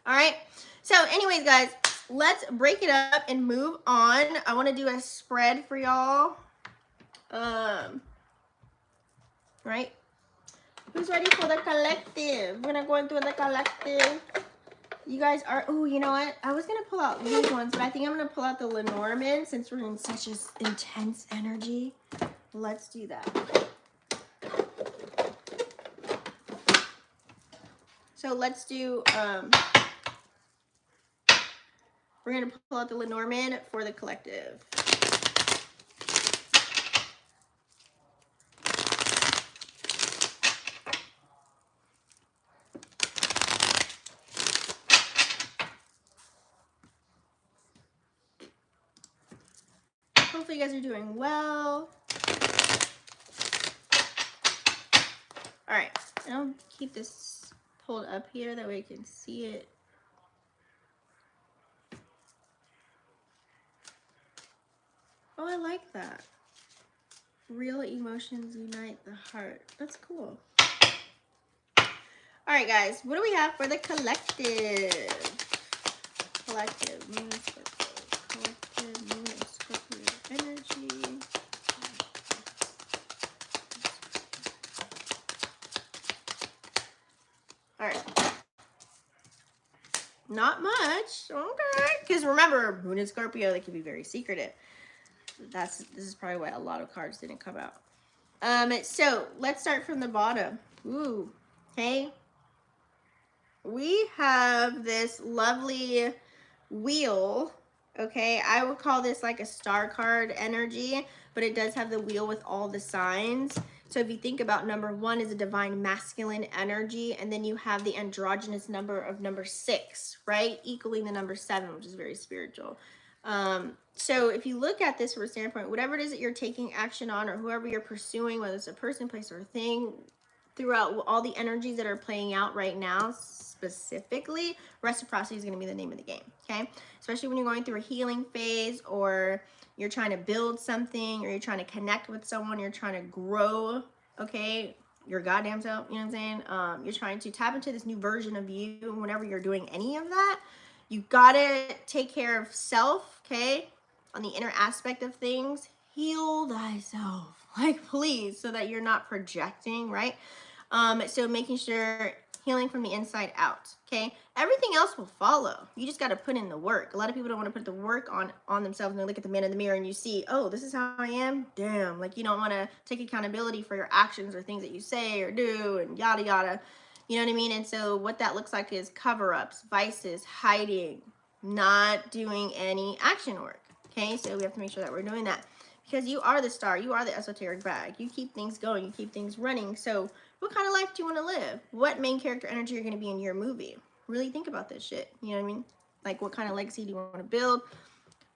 All right, so anyways, guys, let's break it up and move on. I want to do a spread for y'all. Right, who's ready for the collective? We're gonna go into the collective. You guys are, oh, you know what? I was going to pull out these ones, but I think I'm going to pull out the Lenormand since we're in such an intense energy. Let's do that. So let's do, we're going to pull out the Lenormand for the collective. Hopefully you guys are doing well. All right, and I'll keep this pulled up here, that way you can see it. Oh, I like that. Real emotions unite the heart. That's cool. All right, guys, what do we have for the collective? Collective, Moon and Scorpio. Collective, Moon and Scorpio energy. All right. Not much. Okay. Because remember, Moon and Scorpio, they can be very secretive. This is probably why a lot of cards didn't come out. So let's start from the bottom. Ooh. Okay. We have this lovely wheel. Okay, I would call this like a star card energy, but it does have the wheel with all the signs. So if you think about number 1 is a divine masculine energy, and then you have the androgynous number of number 6, right? Equaling the number 7, which is very spiritual. So if you look at this from a standpoint, whatever it is that you're taking action on, or whoever you're pursuing, whether it's a person, place, or a thing, throughout all the energies that are playing out right now, specifically, reciprocity is going to be the name of the game, okay? Especially when you're going through a healing phase, or you're trying to build something, or you're trying to connect with someone, you're trying to grow, okay, your goddamn self, you know what I'm saying? You're trying to tap into this new version of you, and whenever you're doing any of that, you gotta take care of self, okay? On the inner aspect of things, heal thyself, like, please, so that you're not projecting, right? So making sure healing from the inside out, okay? Everything else will follow. You just got to put in the work. A lot of people don't want to put the work on themselves, and they look at the man in the mirror and you see, oh, this is how I am. Damn, like you don't want to take accountability for your actions or things that you say or do and yada yada. You know what I mean? And so what that looks like is cover-ups, vices, hiding, not doing any action work. Okay, so we have to make sure that we're doing that, because you are the star, you are the esoteric bag. You keep things going, you keep things running. So what kind of life do you want to live? What main character energy you're going to be in your movie? Really think about this shit. You know what I mean? Like, what kind of legacy do you want to build?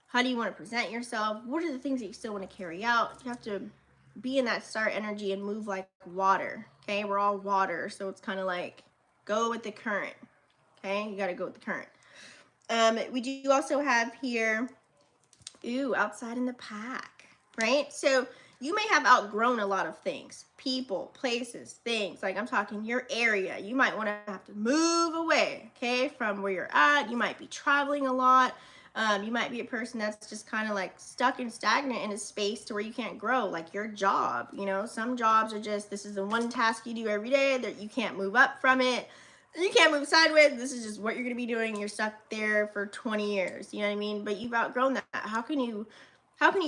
How do you want to present yourself? What are the things that you still want to carry out? You have to be in that star energy and move like water. Okay, we're all water, so it's kind of like go with the current. Okay, you got to go with the current. We do also have here, ooh, outside in the pack, right? So you may have outgrown a lot of things, people, places, things. Like I'm talking your area. You might want to have to move away, okay, from where you're at. You might be traveling a lot. You might be a person that's just kind of like stuck and stagnant in a space to where you can't grow, like your job. You know, some jobs are just, this is the one task you do every day that you can't move up from it. You can't move sideways. This is just what you're going to be doing. You're stuck there for 20 years. You know what I mean? But you've outgrown that. How can you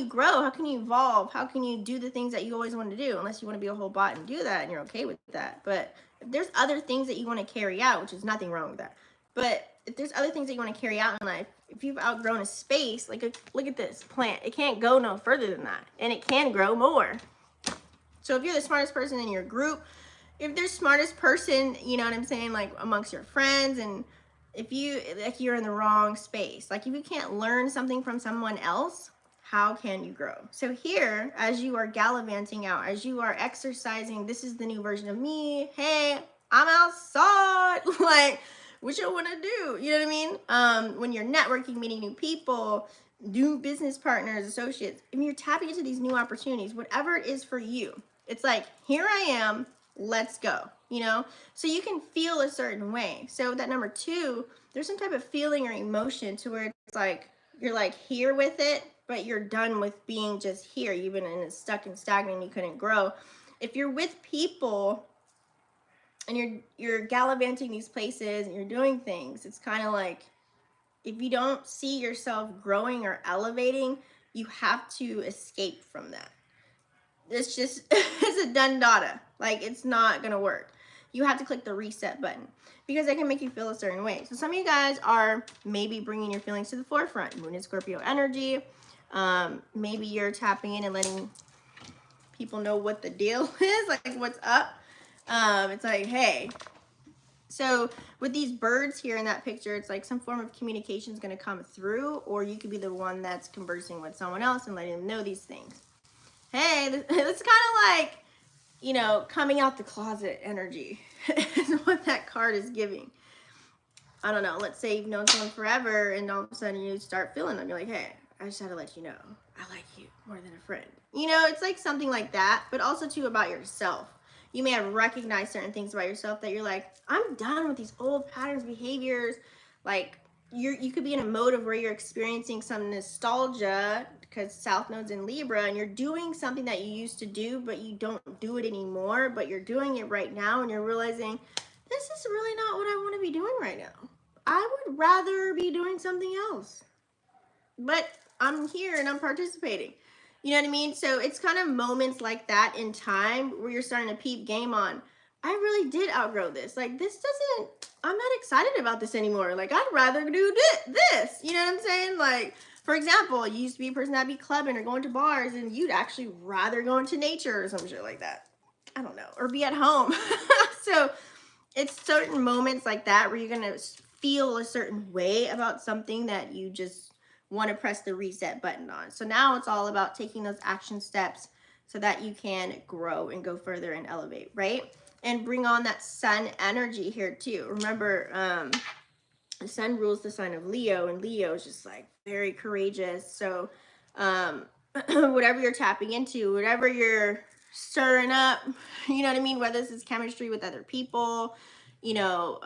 grow? How can you evolve? How can you do the things that you always want to do? Unless you want to be a whole bot and do that and you're okay with that. But if there's other things that you want to carry out, which is nothing wrong with that. But if there's other things that you want to carry out in life, if you've outgrown a space, like look at this plant. It can't go no further than that. And it can grow more. So if you're the smartest person in your group, if there's smartest person, you know what I'm saying, like amongst your friends, and if you're in the wrong space, like if you can't learn something from someone else, how can you grow? So here, as you are gallivanting out, as you are exercising, this is the new version of me. Hey, I'm outside. Like, what you want to do? You know what I mean? When you're networking, meeting new people, new business partners, associates, I mean, you're tapping into these new opportunities, whatever it is for you. It's like, here I am. Let's go, you know, so you can feel a certain way. So that number 2, there's some type of feeling or emotion to where it's like you're like here with it, but you're done with being just here. You've been in a stuck and stagnant, you couldn't grow. If you're with people and you're gallivanting these places and you're doing things, it's kind of like if you don't see yourself growing or elevating, you have to escape from that. It's just, it's a done data. Like, it's not going to work. You have to click the reset button because it can make you feel a certain way. So some of you guys are maybe bringing your feelings to the forefront. Moon and Scorpio energy. Maybe you're tapping in and letting people know what the deal is, like what's up. It's like, hey. So with these birds here in that picture, it's like some form of communication is going to come through, or you could be the one that's conversing with someone else and letting them know these things. Hey, it's kind of like, you know, coming out the closet energy is what that card is giving. I don't know. Let's say you've known someone forever and all of a sudden you start feeling them. You're like, hey, I just had to let you know I like you more than a friend. You know, it's like something like that, but also too about yourself. You may have recognized certain things about yourself that you're like, I'm done with these old patterns, behaviors. Like you could be in a mode of where you're experiencing some nostalgia because South Node's in Libra and you're doing something that you used to do, but you don't do it anymore, but you're doing it right now and you're realizing this is really not what I want to be doing right now. I would rather be doing something else, but I'm here and I'm participating. You know what I mean? So it's kind of moments like that in time where you're starting to peep game on. I really did outgrow this. Like I'm not excited about this anymore. Like I'd rather do this. You know what I'm saying? Like, for example, you used to be a person that'd be clubbing or going to bars and you'd actually rather go into nature or some shit like that. I don't know. Or be at home. So it's certain moments like that where you're going to feel a certain way about something that you just want to press the reset button on. So now it's all about taking those action steps so that you can grow and go further and elevate, right? And bring on that sun energy here too. Remember, the sun rules the sign of Leo, and Leo is just like very courageous. So whatever you're tapping into, whatever you're stirring up, you know what I mean? Whether this is chemistry with other people, you know,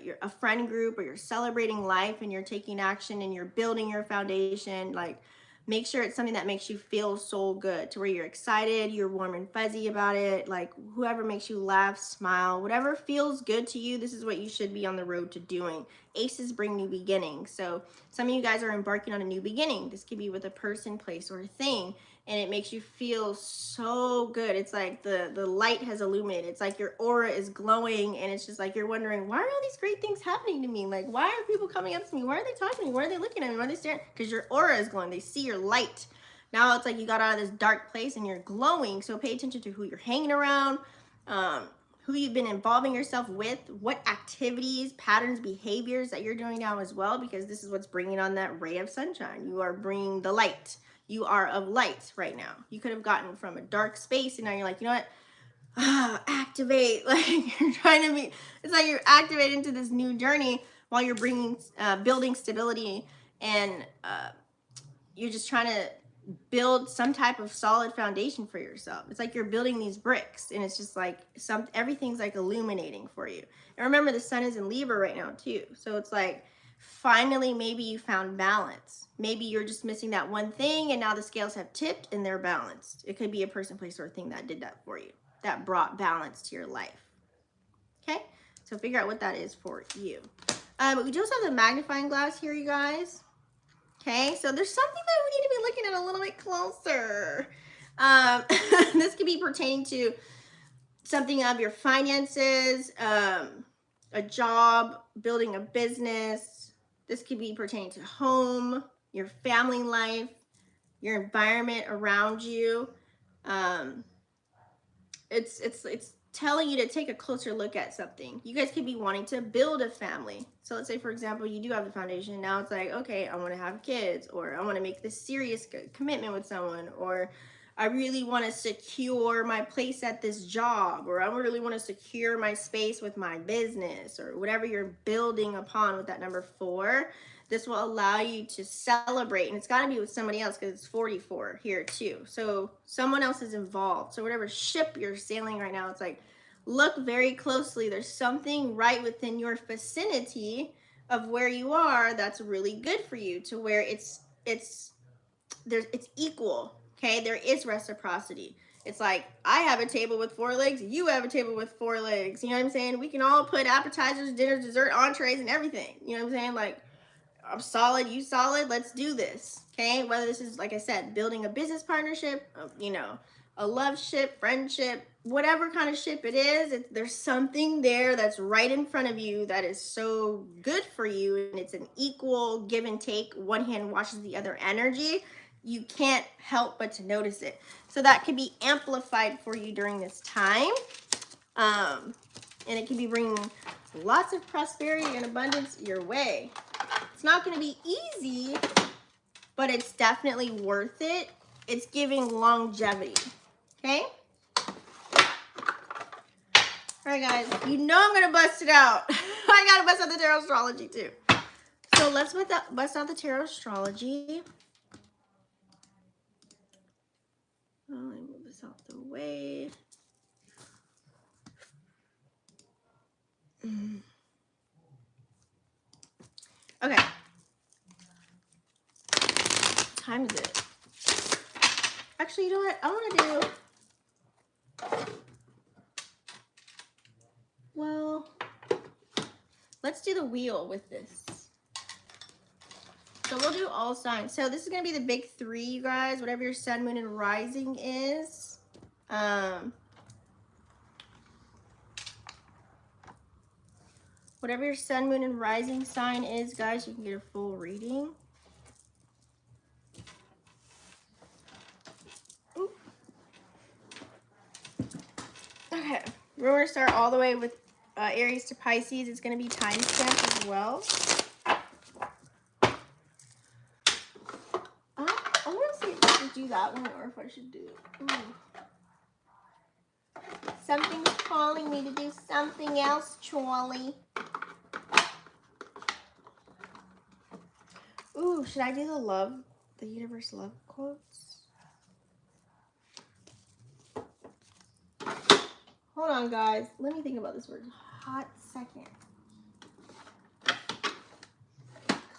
you're a friend group, or you're celebrating life and you're taking action and you're building your foundation, like Make sure it's something that makes you feel so good, to where you're excited, you're warm and fuzzy about it. Like whoever makes you laugh, smile, whatever feels good to you, this is what you should be on the road to doing. Aces bring new beginnings. So some of you guys are embarking on a new beginning. This could be with a person, place, or a thing. And it makes you feel so good. It's like the light has illuminated. It's like your aura is glowing, and it's just like you're wondering, why are all these great things happening to me? Like, why are people coming up to me? Why are they talking to me? Why are they looking at me? Why are they staring? Because your aura is glowing. They see your light. Now it's like you got out of this dark place and you're glowing. So pay attention to who you're hanging around, who you've been involving yourself with, what activities, patterns, behaviors that you're doing now as well, because this is what's bringing on that ray of sunshine. You are bringing the light. You are of light right now. You could have gotten from a dark space, and now you're like, you know what? Activate. Like you're trying to be, it's like you're activated into this new journey while you're bringing, building stability, and you're just trying to build some type of solid foundation for yourself. It's like you're building these bricks, and it's just like everything's like illuminating for you. And remember, the sun is in Libra right now too. So it's like, finally, maybe you found balance. Maybe you're just missing that one thing, and now the scales have tipped and they're balanced. It could be a person, place, or thing that did that for you, that brought balance to your life. Okay, so figure out what that is for you. But we do also have the magnifying glass here, you guys. Okay, so there's something that we need to be looking at a little bit closer. This could be pertaining to something of your finances, a job, building a business. This could be pertaining to home, your family life, your environment around you. It's telling you to take a closer look at something. You guys could be wanting to build a family. So let's say, for example, you do have the foundation. Now it's like, okay, I want to have kids, or I want to make this serious commitment with someone, or I really want to secure my place at this job, or I really want to secure my space with my business, or whatever you're building upon with that number 4. This will allow you to celebrate, and it's got to be with somebody else, because it's 44 here too. So someone else is involved. So whatever ship you're sailing right now, it's like, look very closely. There's something right within your vicinity of where you are that's really good for you, to where it's equal. Okay, there is reciprocity. It's like, I have a table with 4 legs, you have a table with 4 legs. You know what I'm saying? We can all put appetizers, dinner, dessert, entrees, and everything. You know what I'm saying? Like, I'm solid, you solid, let's do this. Okay, whether this is, like I said, building a business partnership, you know, a love ship, friendship, whatever kind of ship it is, there's something there that's right in front of you that is so good for you, and it's an equal give and take. One hand washes the other energy. You can't help but to notice it. So that could be amplified for you during this time. And it can be bringing lots of prosperity and abundance your way. It's not going to be easy, but it's definitely worth it. It's giving longevity. Okay? All right, guys. You know I'm going to bust it out. I got to bust out the tarot astrology, too. So let's bust out the tarot astrology. Oh, let me move this out the way. Okay. What time is it? Actually, you know what? I want to do... Well, let's do the wheel with this. So we'll do all signs. So this is going to be the big 3, you guys, whatever your sun, moon, and rising is. Whatever your sun, moon, and rising sign is, guys, you can get a full reading. Ooh. Okay, we're going to start all the way with Aries to Pisces. It's going to be time stamp as well. I want to see if I should do that one or if I should do it. Something's calling me to do something else, Charlie. Ooh, should I do the universe love quotes? Hold on, guys. Let me think about this for a hot second.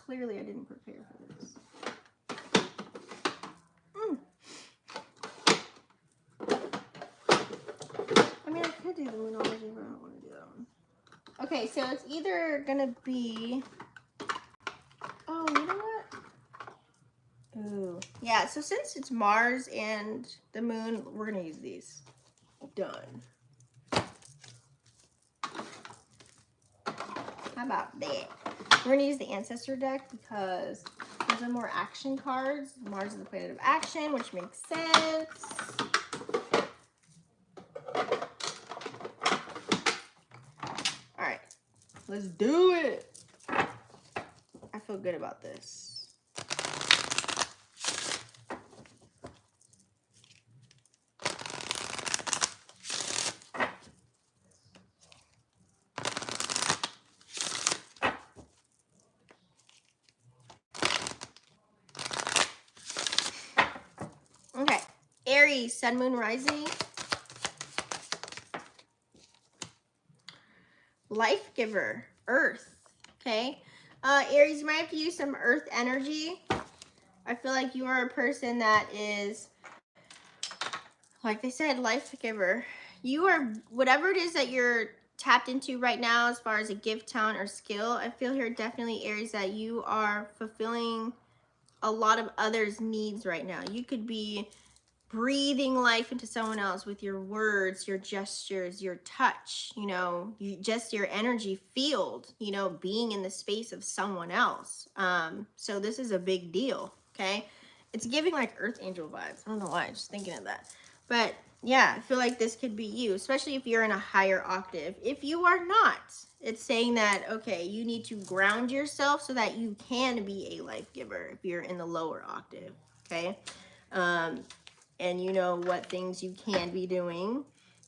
Clearly, I didn't prepare for this. to do the Moonology, but I don't want to do that one. Okay, so it's either going to be... Oh, you know what? Ooh. Yeah, so since it's Mars and the Moon, we're going to use these. Done. How about that? We're going to use the Ancestor deck because those are more action cards. Mars is the planet of action, which makes sense. All right, let's do it. I feel good about this. Okay, Aries, Sun, Moon, Rising. Life giver, Earth, okay? Aries, you might have to use some Earth energy. I feel like you are a person that is, like they said, life giver. You are, whatever it is that you're tapped into right now as far as a gift, talent, or skill, I feel here definitely, Aries, that you are fulfilling a lot of others' needs right now. You could be breathing life into someone else with your words, your gestures, your touch, you know, just your energy field, you know, being in the space of someone else. So this is a big deal, okay? It's giving like Earth Angel vibes. I don't know why, I'm just thinking of that. But yeah, I feel like this could be you, especially if you're in a higher octave. If you are not, it's saying that, okay, you need to ground yourself so that you can be a life giver if you're in the lower octave, okay? And you know what things you can be doing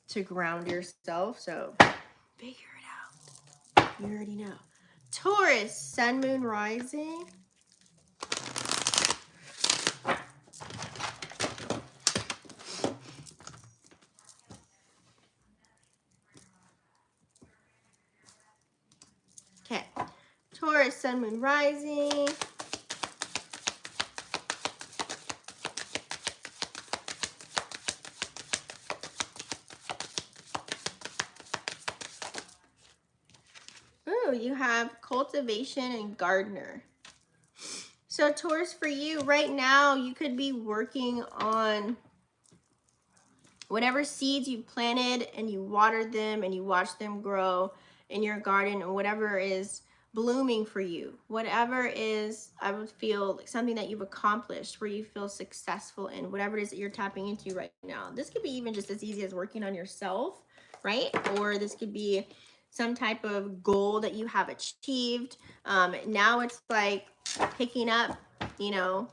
to ground yourself. So figure it out. You already know. Taurus, Sun, Moon, Rising. Okay. Taurus, Sun, Moon, Rising. Ooh, you have cultivation and gardener. So Taurus, for you right now, you could be working on whatever seeds you planted and you watered them and you watched them grow in your garden, and whatever is blooming for you, whatever is, I would feel like something that you've accomplished where you feel successful in, whatever it is that you're tapping into right now. This could be even just as easy as working on yourself, right? Or this could be some type of goal that you have achieved. Now it's like picking up, you know,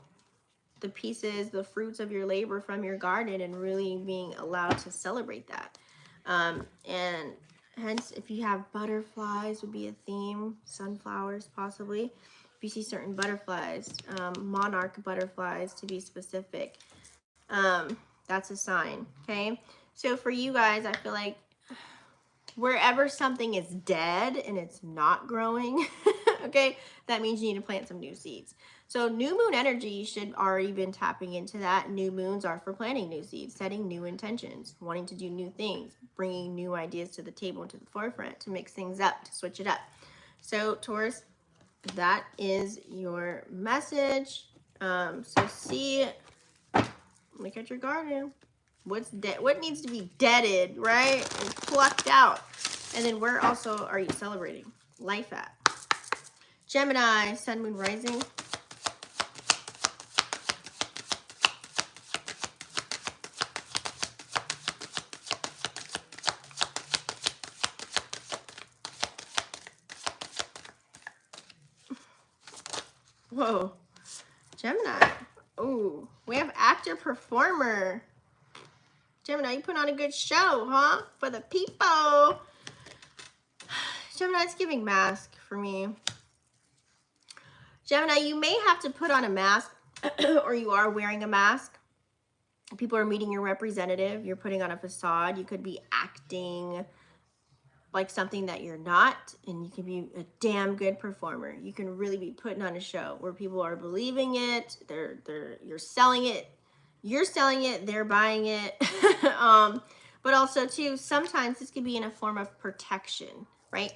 the pieces, the fruits of your labor from your garden and really being allowed to celebrate that. And hence, if you have butterflies would be a theme, sunflowers possibly. If you see certain butterflies, monarch butterflies to be specific, that's a sign, okay? So for you guys, I feel like wherever something is dead and it's not growing, okay, that means you need to plant some new seeds. So new moon energy, you should already been tapping into that. New moons are for planting new seeds, setting new intentions, wanting to do new things, bringing new ideas to the table and to the forefront to mix things up, to switch it up. So Taurus, that is your message. So see, look at your garden. What's dead? What needs to be deaded, right? And plucked out. And then where also are you celebrating life at? Gemini, Sun, Moon, Rising. Whoa, Gemini. Ooh, we have actor, performer. Gemini, you put on a good show, huh? For the people. Gemini's giving mask for me. Gemini, you may have to put on a mask or you are wearing a mask. People are meeting your representative. You're putting on a facade. You could be acting like something that you're not, and you can be a damn good performer. You can really be putting on a show where people are believing it. You're selling it. You're selling it. They're buying it. But also too, sometimes this could be in a form of protection, right?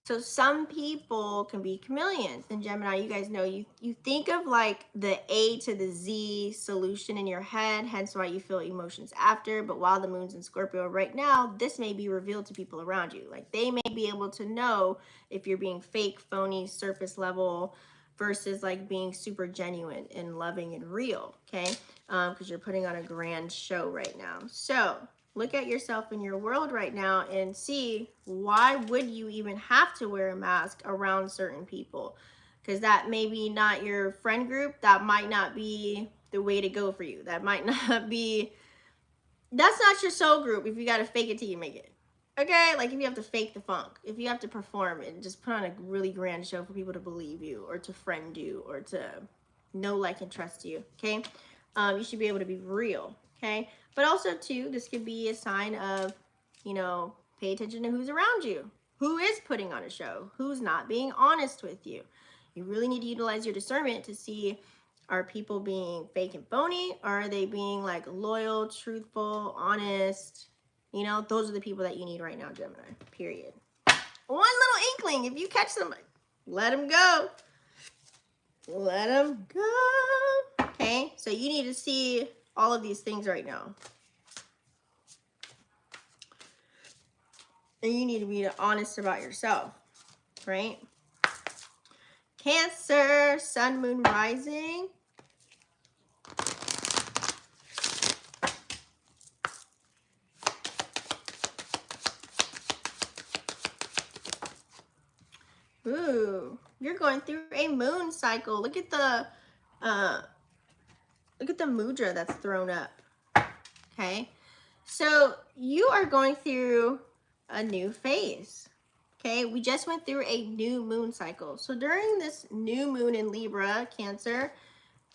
So some people can be chameleons. And Gemini, you guys know, you think of like the A to the Z solution in your head, hence why you feel emotions after. But while the moon's in Scorpio right now, this may be revealed to people around you. Like they may be able to know if you're being fake, phony, surface level versus like being super genuine and loving and real, okay? Because you're putting on a grand show right now. So look at yourself in your world right now and see, why would you even have to wear a mask around certain people? Because that may be not your friend group. That might not be the way to go for you. That might not be, that's not your soul group if you got to fake it till you make it. Okay, like if you have to fake the funk, if you have to perform and just put on a really grand show for people to believe you or to friend you or to know, like, and trust you, okay? You should be able to be real, okay? But also, too, this could be a sign of, you know, pay attention to who's around you. Who is putting on a show? Who's not being honest with you? You really need to utilize your discernment to see, are people being fake and phony? Or are they being, like, loyal, truthful, honest? You know, those are the people that you need right now, Gemini, period. One little inkling, if you catch somebody, let them go. Let them go. Okay, so you need to see all of these things right now. And you need to be honest about yourself, right? Cancer, Sun, Moon, Rising. Ooh, you're going through a moon cycle. Look at the mudra that's thrown up. Okay, so you are going through a new phase. Okay, we just went through a new moon cycle. So during this new moon in Libra, Cancer,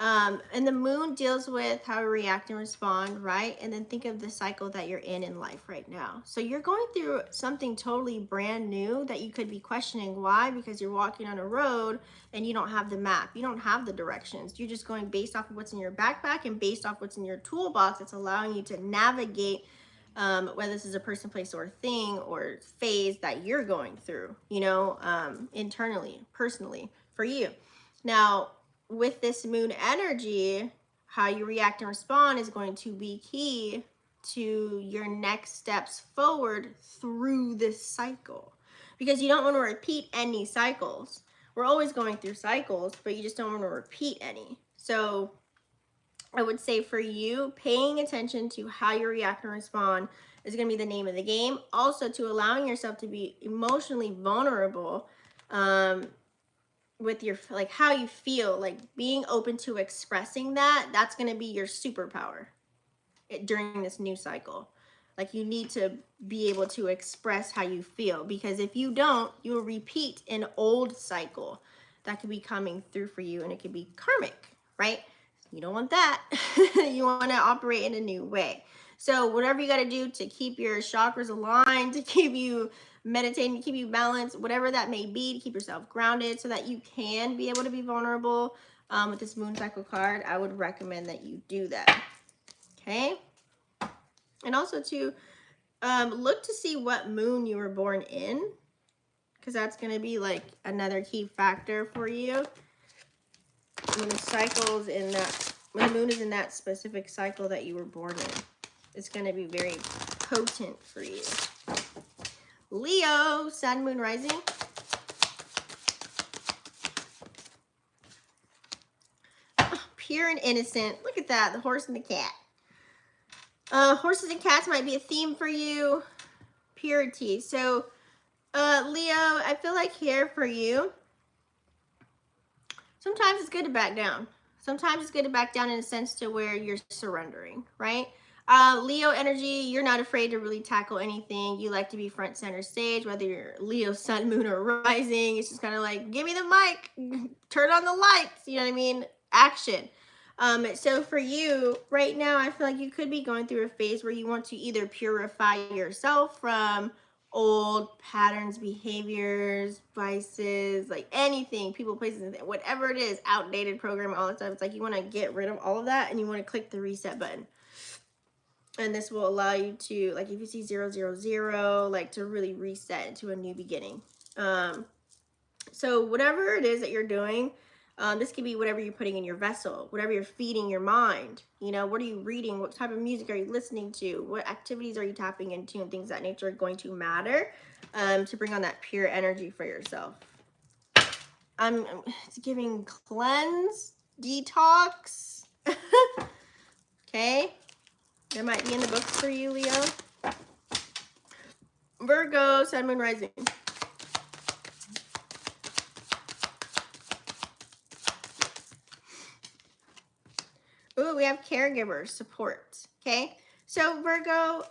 and the moon deals with how we react and respond, right? And then think of the cycle that you're in life right now. So you're going through something totally brand new that you could be questioning. Why? Because you're walking on a road and you don't have the map. You don't have the directions. You're just going based off of what's in your backpack and based off what's in your toolbox. It's allowing you to navigate whether this is a person, place, or thing or phase that you're going through, you know, internally, personally, for you. Now, with this moon energy, how you react and respond is going to be key to your next steps forward through this cycle, because you don't want to repeat any cycles. We're always going through cycles, but you just don't want to repeat any. So I would say for you, paying attention to how you react and respond is going to be the name of the game. Also, to allowing yourself to be emotionally vulnerable, with your, like, how you feel, like being open to expressing that's going to be your superpower during this new cycle. Like, you need to be able to express how you feel, because if you don't, you will repeat an old cycle that could be coming through for you, and it could be karmic, right? You don't want that. You want to operate in a new way. So whatever you got to do to keep your chakras aligned, to keep you meditating, to keep you balanced, whatever that may be, to keep yourself grounded so that you can be able to be vulnerable with this moon cycle card, I would recommend that you do that. Okay. And also to look to see what moon you were born in, because that's going to be like another key factor for you. When the cycle's in that, when the moon is in that specific cycle that you were born in, it's going to be very potent for you. Leo, Sun, Moon, Rising. Oh, pure and innocent. Look at that, the horse and the cat. Horses and cats might be a theme for you. Purity. So, Leo, I feel like here for you, sometimes it's good to back down. Sometimes it's good to back down in a sense to where you're surrendering, right? Leo energy, you're not afraid to really tackle anything. You like to be front center stage, whether you're Leo, Sun, Moon, or Rising. It's just kind of like, give me the mic, turn on the lights, you know what I mean? Action. So for you right now, I feel like you could be going through a phase where you want to either purify yourself from old patterns, behaviors, vices, like anything, people, places, whatever it is, outdated program, all that stuff. It's like you want to get rid of all of that and you want to click the reset button. And this will allow you to, like, if you see 000, like, to really reset into a new beginning. So whatever it is that you're doing, this could be whatever you're putting in your vessel, whatever you're feeding your mind. You know, what are you reading? What type of music are you listening to? What activities are you tapping into? And things of that nature are going to matter to bring on that pure energy for yourself. It's giving cleanse, detox. Okay. That might be in the books for you, Leo. Virgo, Sun, Moon, Rising. Ooh, we have caregiver support. Okay. So Virgo,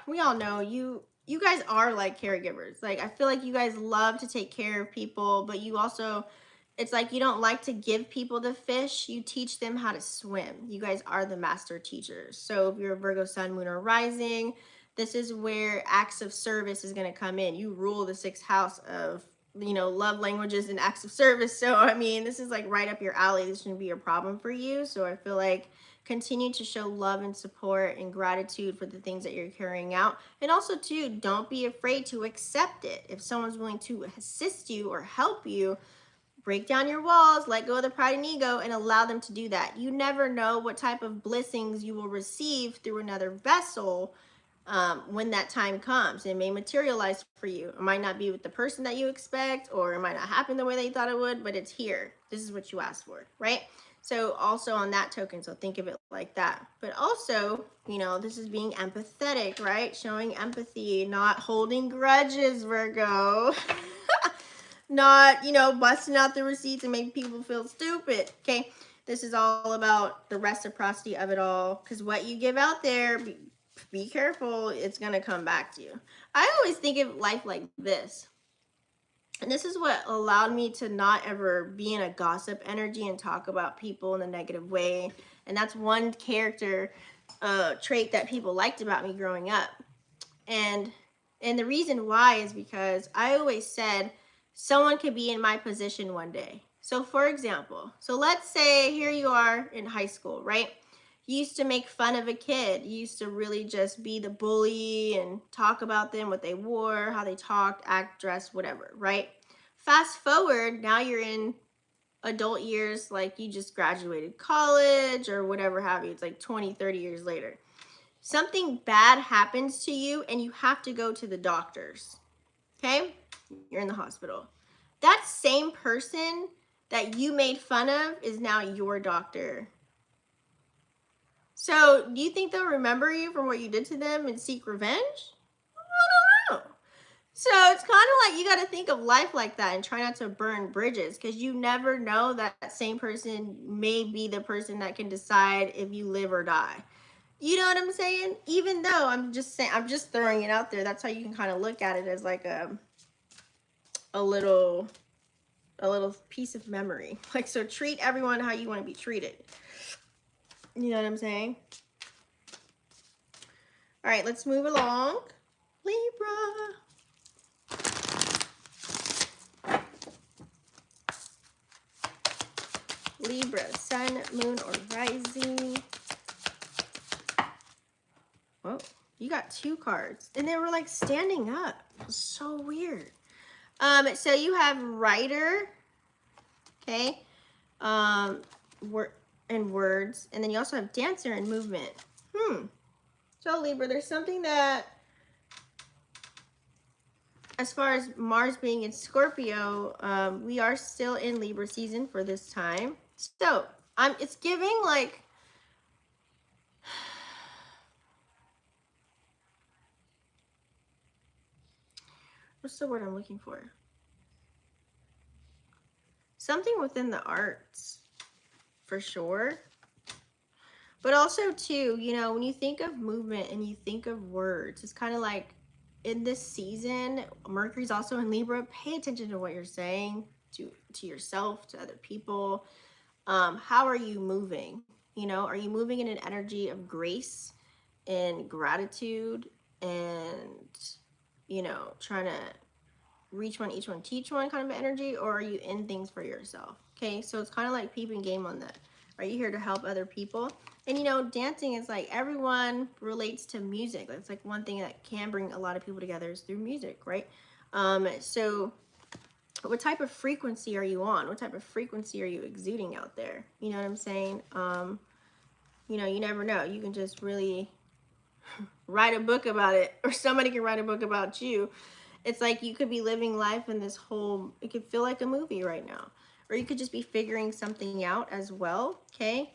we all know you guys are like caregivers. Like, I feel like you guys love to take care of people, but you also, it's like you don't like to give people the fish. You teach them how to swim. You guys are the master teachers. So if you're a Virgo, Sun, Moon, or Rising, this is where acts of service is going to come in. You rule the 6th house of, you know, love languages and acts of service. So I mean, this is like right up your alley. This shouldn't be a problem for you. So I feel like continue to show love and support and gratitude for the things that you're carrying out. And also too, don't be afraid to accept it. If someone's willing to assist you or help you, break down your walls, let go of the pride and ego, and allow them to do that. You never know what type of blessings you will receive through another vessel when that time comes. It may materialize for you. It might not be with the person that you expect, or it might not happen the way that you thought it would, but it's here. This is what you asked for, right? So also on that token, so think of it like that. But also, you know, this is being empathetic, right? Showing empathy, not holding grudges, Virgo. Not, you know, busting out the receipts and making people feel stupid. Okay. This is all about the reciprocity of it all. Because what you give out there, be careful, it's going to come back to you. I always think of life like this. And this is what allowed me to not ever be in a gossip energy and talk about people in a negative way. And that's one character trait that people liked about me growing up. And the reason why is because I always said someone could be in my position one day. So for example, so let's say here you are in high school, right? You used to make fun of a kid. You used to really just be the bully and talk about them, what they wore, how they talked, act, dress, whatever, right? Fast forward, now you're in adult years, like you just graduated college or whatever have you. It's like 20, 30 years later. Something bad happens to you and you have to go to the doctors. Okay? You're in the hospital. That same person that you made fun of is now your doctor. So, do you think they'll remember you from what you did to them and seek revenge? I don't know. So, it's kind of like you got to think of life like that and try not to burn bridges, because you never know that same person may be the person that can decide if you live or die. You know what I'm saying? Even though I'm just saying, I'm just throwing it out there. That's how you can kind of look at it, as like a little piece of memory. Like, so treat everyone how you want to be treated. You know what I'm saying? All right, let's move along. Libra. Libra, sun, moon, or rising. Whoa, you got 2 cards. And they were like standing up. It was so weird. So you have writer, okay, and words, and then you also have dancer and movement. So Libra, there's something that, as far as Mars being in Scorpio, we are still in Libra season for this time. So it's giving like, what's the word I'm looking for? Something within the arts, for sure. But also too, you know, when you think of movement and you think of words, it's kind of like in this season, Mercury's also in Libra. Pay attention to what you're saying to yourself, to other people. How are you moving? You know, are you moving in an energy of grace and gratitude and, you know, trying to reach one, each one, teach one kind of energy, or are you in things for yourself? Okay, so it's kind of like peeping game on that. Are you here to help other people? And you know, dancing is like everyone relates to music. That's like one thing that can bring a lot of people together is through music, right? So what type of frequency are you on? What type of frequency are you exuding out there? You know what I'm saying? You know, you never know. You can just really write a book about it, or somebody can write a book about you. It's like you could be living life in this whole, it could feel like a movie right now. Or you could just be figuring something out as well, okay?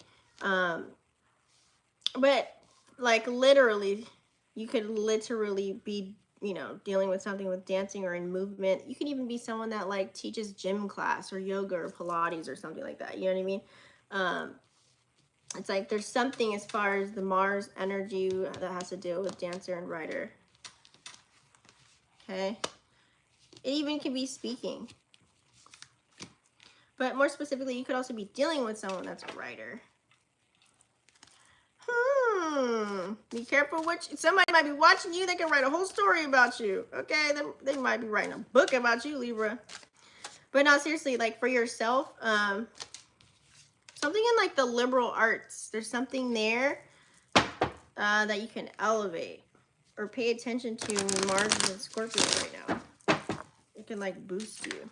But like literally, you could literally be, you know, dealing with something with dancing or in movement. You could even be someone that like teaches gym class or yoga or Pilates or something like that. You know what I mean? It's like there's something as far as the Mars energy that has to deal with dancer and writer. Okay. It even can be speaking. But more specifically, you could also be dealing with someone that's a writer. Be careful somebody might be watching you. They can write a whole story about you. Okay, they might be writing a book about you, Libra. But no, seriously, like for yourself, something in like the liberal arts. There's something there that you can elevate or pay attention to when Mars is in Scorpio right now. It can like boost you.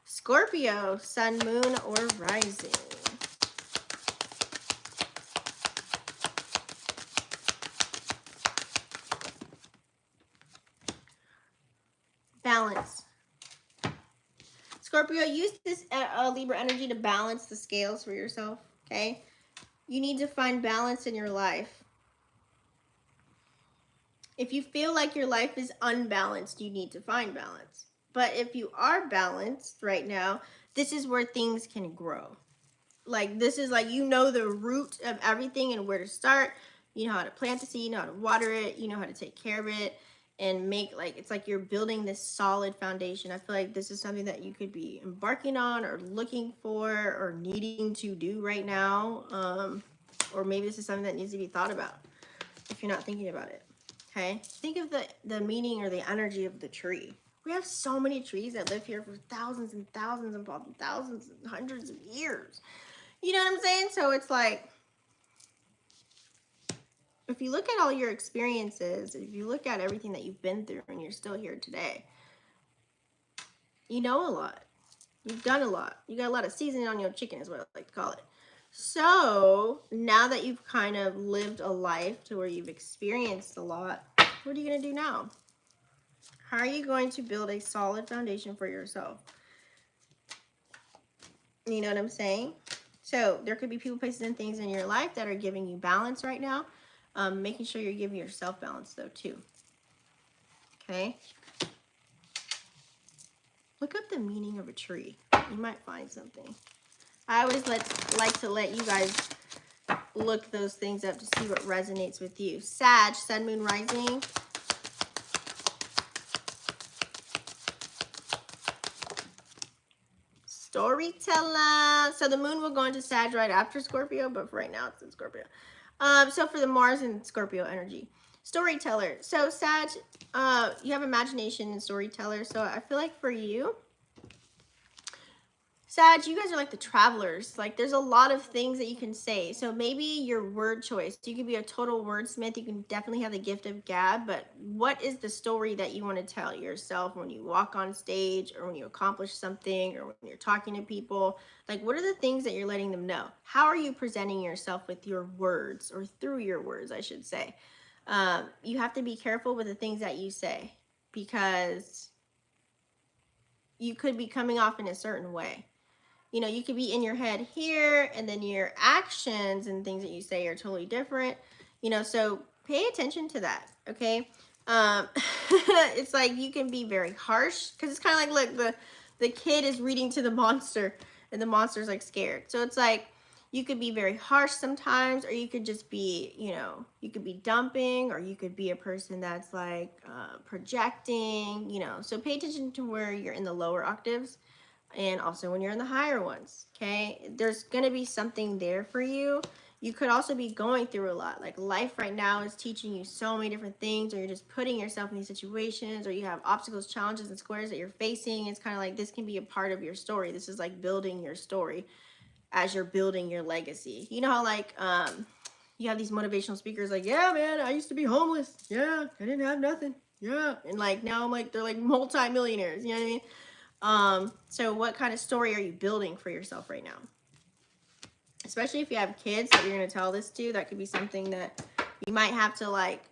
Scorpio, sun, moon, or rising. Balance. Scorpio, use this Libra energy to balance the scales for yourself, okay? You need to find balance in your life. If you feel like your life is unbalanced, you need to find balance. But if you are balanced right now, this is where things can grow. Like this is like, you know, the root of everything and where to start. You know how to plant the seed, you know how to water it, you know how to take care of it and make like, it's like you're building this solid foundation. I feel like this is something that you could be embarking on or looking for or needing to do right now. Or maybe this is something that needs to be thought about if you're not thinking about it. Okay, think of the meaning or the energy of the tree. We have so many trees that live here for thousands and thousands and thousands and hundreds of years. You know what I'm saying? So it's like, if you look at all your experiences, if you look at everything that you've been through and you're still here today, you know a lot. You've done a lot. You got a lot of seasoning on your chicken is what I like to call it. So now that you've kind of lived a life to where you've experienced a lot, what are you going to do now? How are you going to build a solid foundation for yourself? You know what I'm saying? So there could be people, places, and things in your life that are giving you balance right now. Making sure you're giving yourself balance though too. Okay. Look up the meaning of a tree. You might find something. I always like to let you guys look those things up to see what resonates with you. Sag, sun, moon, rising. Storyteller. So the moon will go into Sag right after Scorpio, but for right now it's in Scorpio. So for the Mars and Scorpio energy. Storyteller. So Sag, you have imagination and storyteller. So I feel like for you, Sag, you guys are like the travelers. Like there's a lot of things that you can say. So maybe your word choice. You could be a total wordsmith. You can definitely have the gift of gab. But what is the story that you want to tell yourself when you walk on stage or when you accomplish something or when you're talking to people? Like what are the things that you're letting them know? How are you presenting yourself with your words or through your words, I should say? You have to be careful with the things that you say because you could be coming off in a certain way. You know, you could be in your head here and then your actions and things that you say are totally different, you know, so pay attention to that. Okay. It's like you can be very harsh because it's kind of like, look, the kid is reading to the monster and the monster's like scared. So it's like, you could be very harsh sometimes, or you could just be, you know, you could be dumping, or you could be a person that's like projecting, you know, so pay attention to where you're in the lower octaves. And also when you're in the higher ones, okay? There's going to be something there for you. You could also be going through a lot. Like life right now is teaching you so many different things, or you're just putting yourself in these situations, or you have obstacles, challenges, and squares that you're facing. It's kind of like this can be a part of your story. This is like building your story. as you're building your legacy. You know how like you have these motivational speakers like, yeah, man, I used to be homeless. Yeah, I didn't have nothing. Yeah. And like now I'm like, they're like multi-millionaires. You know what I mean? So what kind of story are you building for yourself right now? Especially if you have kids that you're going to tell this to, that could be something that you might have to like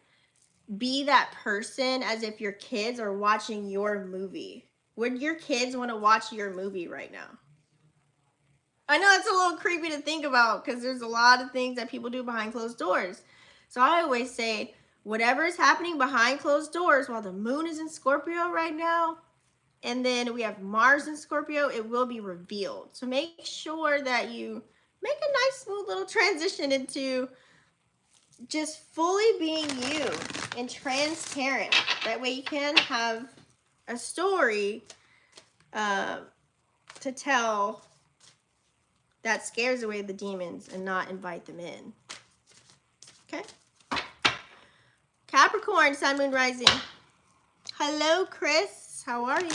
be that person as if your kids are watching your movie. Would your kids want to watch your movie right now? I know it's a little creepy to think about because there's a lot of things that people do behind closed doors. So I always say, whatever is happening behind closed doors while the moon is in Scorpio right now, and then we have Mars in Scorpio, it will be revealed. So make sure that you make a nice smooth little transition into just fully being you and transparent. That way you can have a story to tell that scares away the demons and not invite them in. Okay? Capricorn, Sun, Moon, Rising. Hello, Chris. How are you?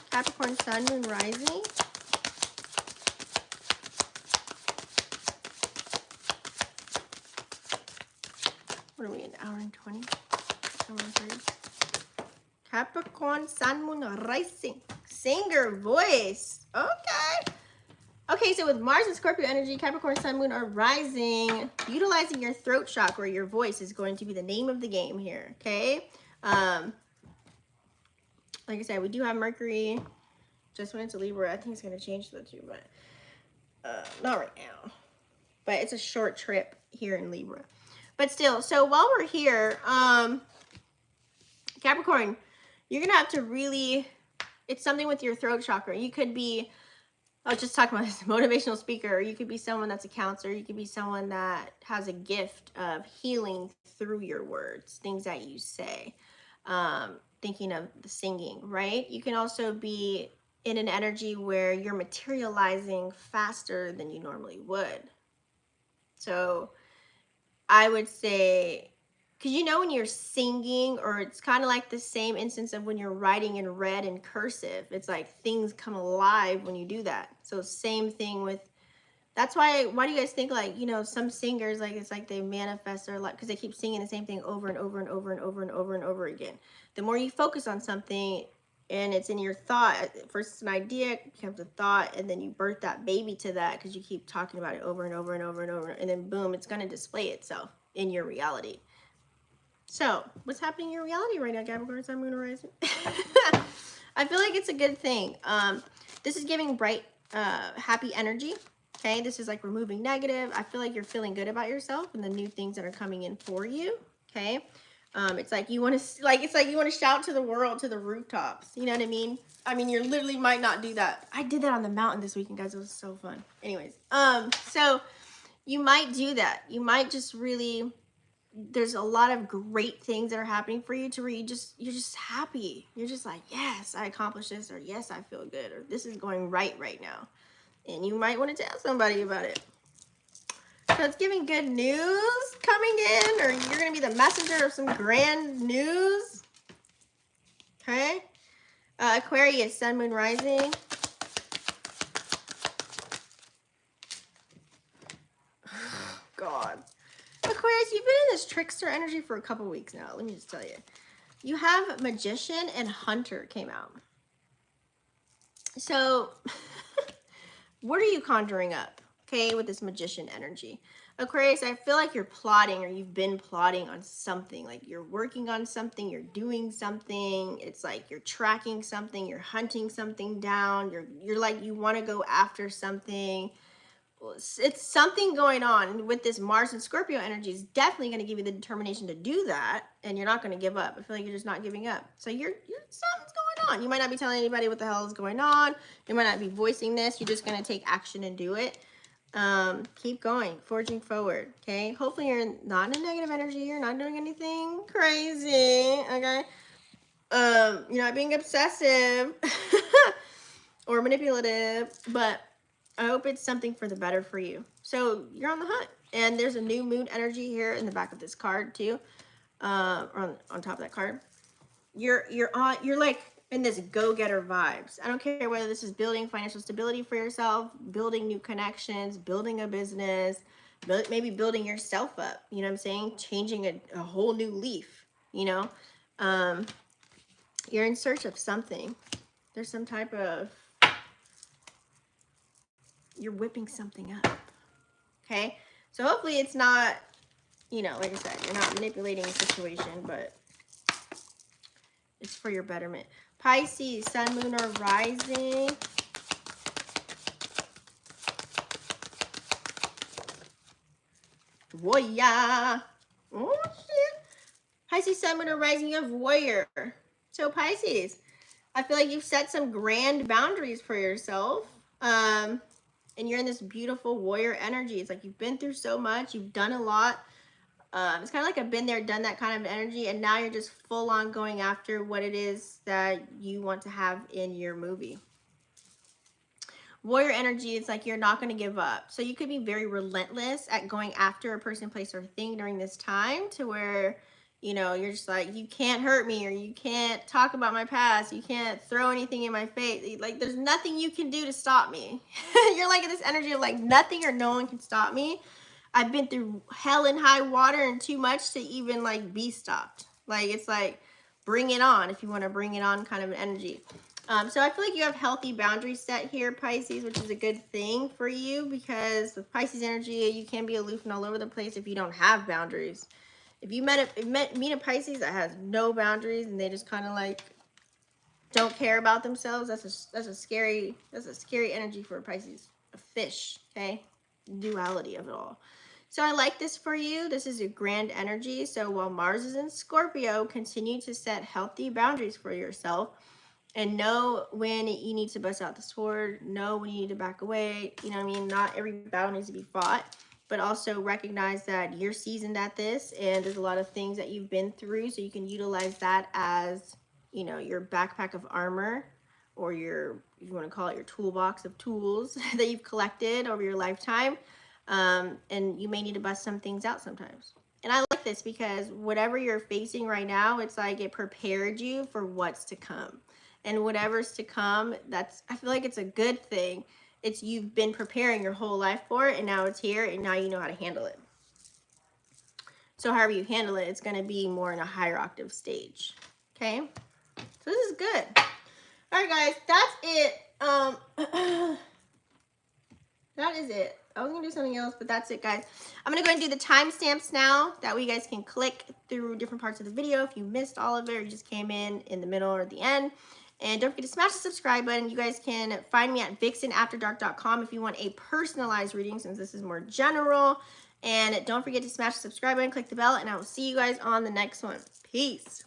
Capricorn, Sun, Moon, Rising. What are we, an hour and 20? Capricorn, Sun, Moon, Rising. Singer voice. Okay. Okay, so with Mars and Scorpio energy, Capricorn, Sun, Moon are rising. Utilizing your throat chakra, your voice is going to be the name of the game here, okay? Like I said, we do have Mercury. Just went into Libra. I think it's going to change the two, but not right now. But it's a short trip here in Libra. But still, so while we're here, Capricorn, you're going to have to really, it's something with your throat chakra. You could be, I was just talking about this motivational speaker, or you could be someone that's a counselor. You could be someone that has a gift of healing through your words, things that you say. Thinking of the singing, right? You can also be in an energy where you're materializing faster than you normally would. So I would say, because you know when you're singing, or it's kind of like the same instance of when you're writing in red and cursive, it's like things come alive when you do that. So same thing with, that's why do you guys think like, you know, some singers, like it's like they manifest their life because they keep singing the same thing over and over and over and over and over and over again. The more you focus on something and it's in your thought, first it's an idea, it becomes a thought, and then you birth that baby to that because you keep talking about it over and over and over and over, and then boom, it's going to display itself in your reality. So what's happening in your reality right now, Capricorn, Sun, Moon, Horizon? I feel like it's a good thing. This is giving bright, happy energy. Okay, this is like removing negative. I feel like you're feeling good about yourself and the new things that are coming in for you. Okay, it's like you want to, like, it's like you want to shout to the world, to the rooftops. You know what I mean? I mean, you literally might not do that. I did that on the mountain this weekend, guys. It was so fun. Anyways, so you might do that. You might just really, there's a lot of great things that are happening for you to where you're just happy. You're just like, yes, I accomplished this, or yes, I feel good, or this is going right now. And you might want to tell somebody about it. So it's giving good news coming in, or you're going to be the messenger of some grand news. Okay. Aquarius, Sun, Moon, Rising. God. Aquarius, you've been in this trickster energy for a couple weeks now. Let me just tell you. You have Magician and Hunter came out. So what are you conjuring up, okay, with this Magician energy? Aquarius, I feel like you're plotting, or you've been plotting on something. Like you're working on something, you're doing something. It's like you're tracking something, you're hunting something down. You're like, you want to go after something. It's something going on with this Mars and Scorpio energy is definitely going to give you the determination to do that, and you're not going to give up. I feel like you're just not giving up. So you're something's going on. You might not be telling anybody what the hell is going on. You might not be voicing this. You're just going to take action and do it. Keep going, forging forward. Okay. Hopefully you're not in a negative energy. You're not doing anything crazy. Okay. You're not being obsessive or manipulative, but I hope it's something for the better for you. So you're on the hunt, and there's a new moon energy here in the back of this card too, on top of that card. You're like in this go-getter vibes. I don't care whether this is building financial stability for yourself, building new connections, building a business, maybe building yourself up, you know what I'm saying? Changing a whole new leaf, you know? You're in search of something. There's some type of, you're whipping something up, okay? So hopefully it's not, you know, like I said, you're not manipulating a situation, but it's for your betterment. Pisces, sun, moon, or rising. Warrior. Oh, shit. Pisces, sun, moon, or rising, you have warrior. So Pisces, I feel like you've set some grand boundaries for yourself. And you're in this beautiful warrior energy. It's like you've been through so much. You've done a lot. It's kind of like a been there, done that kind of energy. And now you're just full on going after what it is that you want to have in your movie. Warrior energy, it's like you're not going to give up. So you could be very relentless at going after a person, place, or thing during this time, to where, you know, you're just like, you can't hurt me, or you can't talk about my past, you can't throw anything in my face. Like, there's nothing you can do to stop me. You're like in this energy of like, nothing or no one can stop me. I've been through hell and high water and too much to even like be stopped. Like, it's like, bring it on, if you want to bring it on kind of an energy. So I feel like you have healthy boundaries set here, Pisces, which is a good thing for you, because with Pisces energy, you can be aloof and all over the place if you don't have boundaries. If you meet a Pisces that has no boundaries and they just kind of like don't care about themselves, that's a scary energy for a Pisces, a fish, okay? Duality of it all. So I like this for you. This is a grand energy. So while Mars is in Scorpio, continue to set healthy boundaries for yourself. And know when you need to bust out the sword, know when you need to back away. You know what I mean? Not every battle needs to be fought, but also recognize that you're seasoned at this and there's a lot of things that you've been through. So you can utilize that as, you know, your backpack of armor, or your, if you want to call it, your toolbox of tools that you've collected over your lifetime. And you may need to bust some things out sometimes. And I like this because whatever you're facing right now, it's like it prepared you for what's to come. And whatever's to come, I feel like it's a good thing. It's you've been preparing your whole life for it, and now it's here, and now you know how to handle it. So however you handle it, it's going to be more in a higher octave stage. Okay? So this is good. All right, guys, that's it. That is it. I was going to do something else, but that's it, guys. I'm going to go and do the timestamps now. That way you guys can click through different parts of the video if you missed all of it or you just came in the middle or the end. And don't forget to smash the subscribe button. You guys can find me at vixenafterdark.com if you want a personalized reading, since this is more general. And don't forget to smash the subscribe button, click the bell, and I will see you guys on the next one. Peace.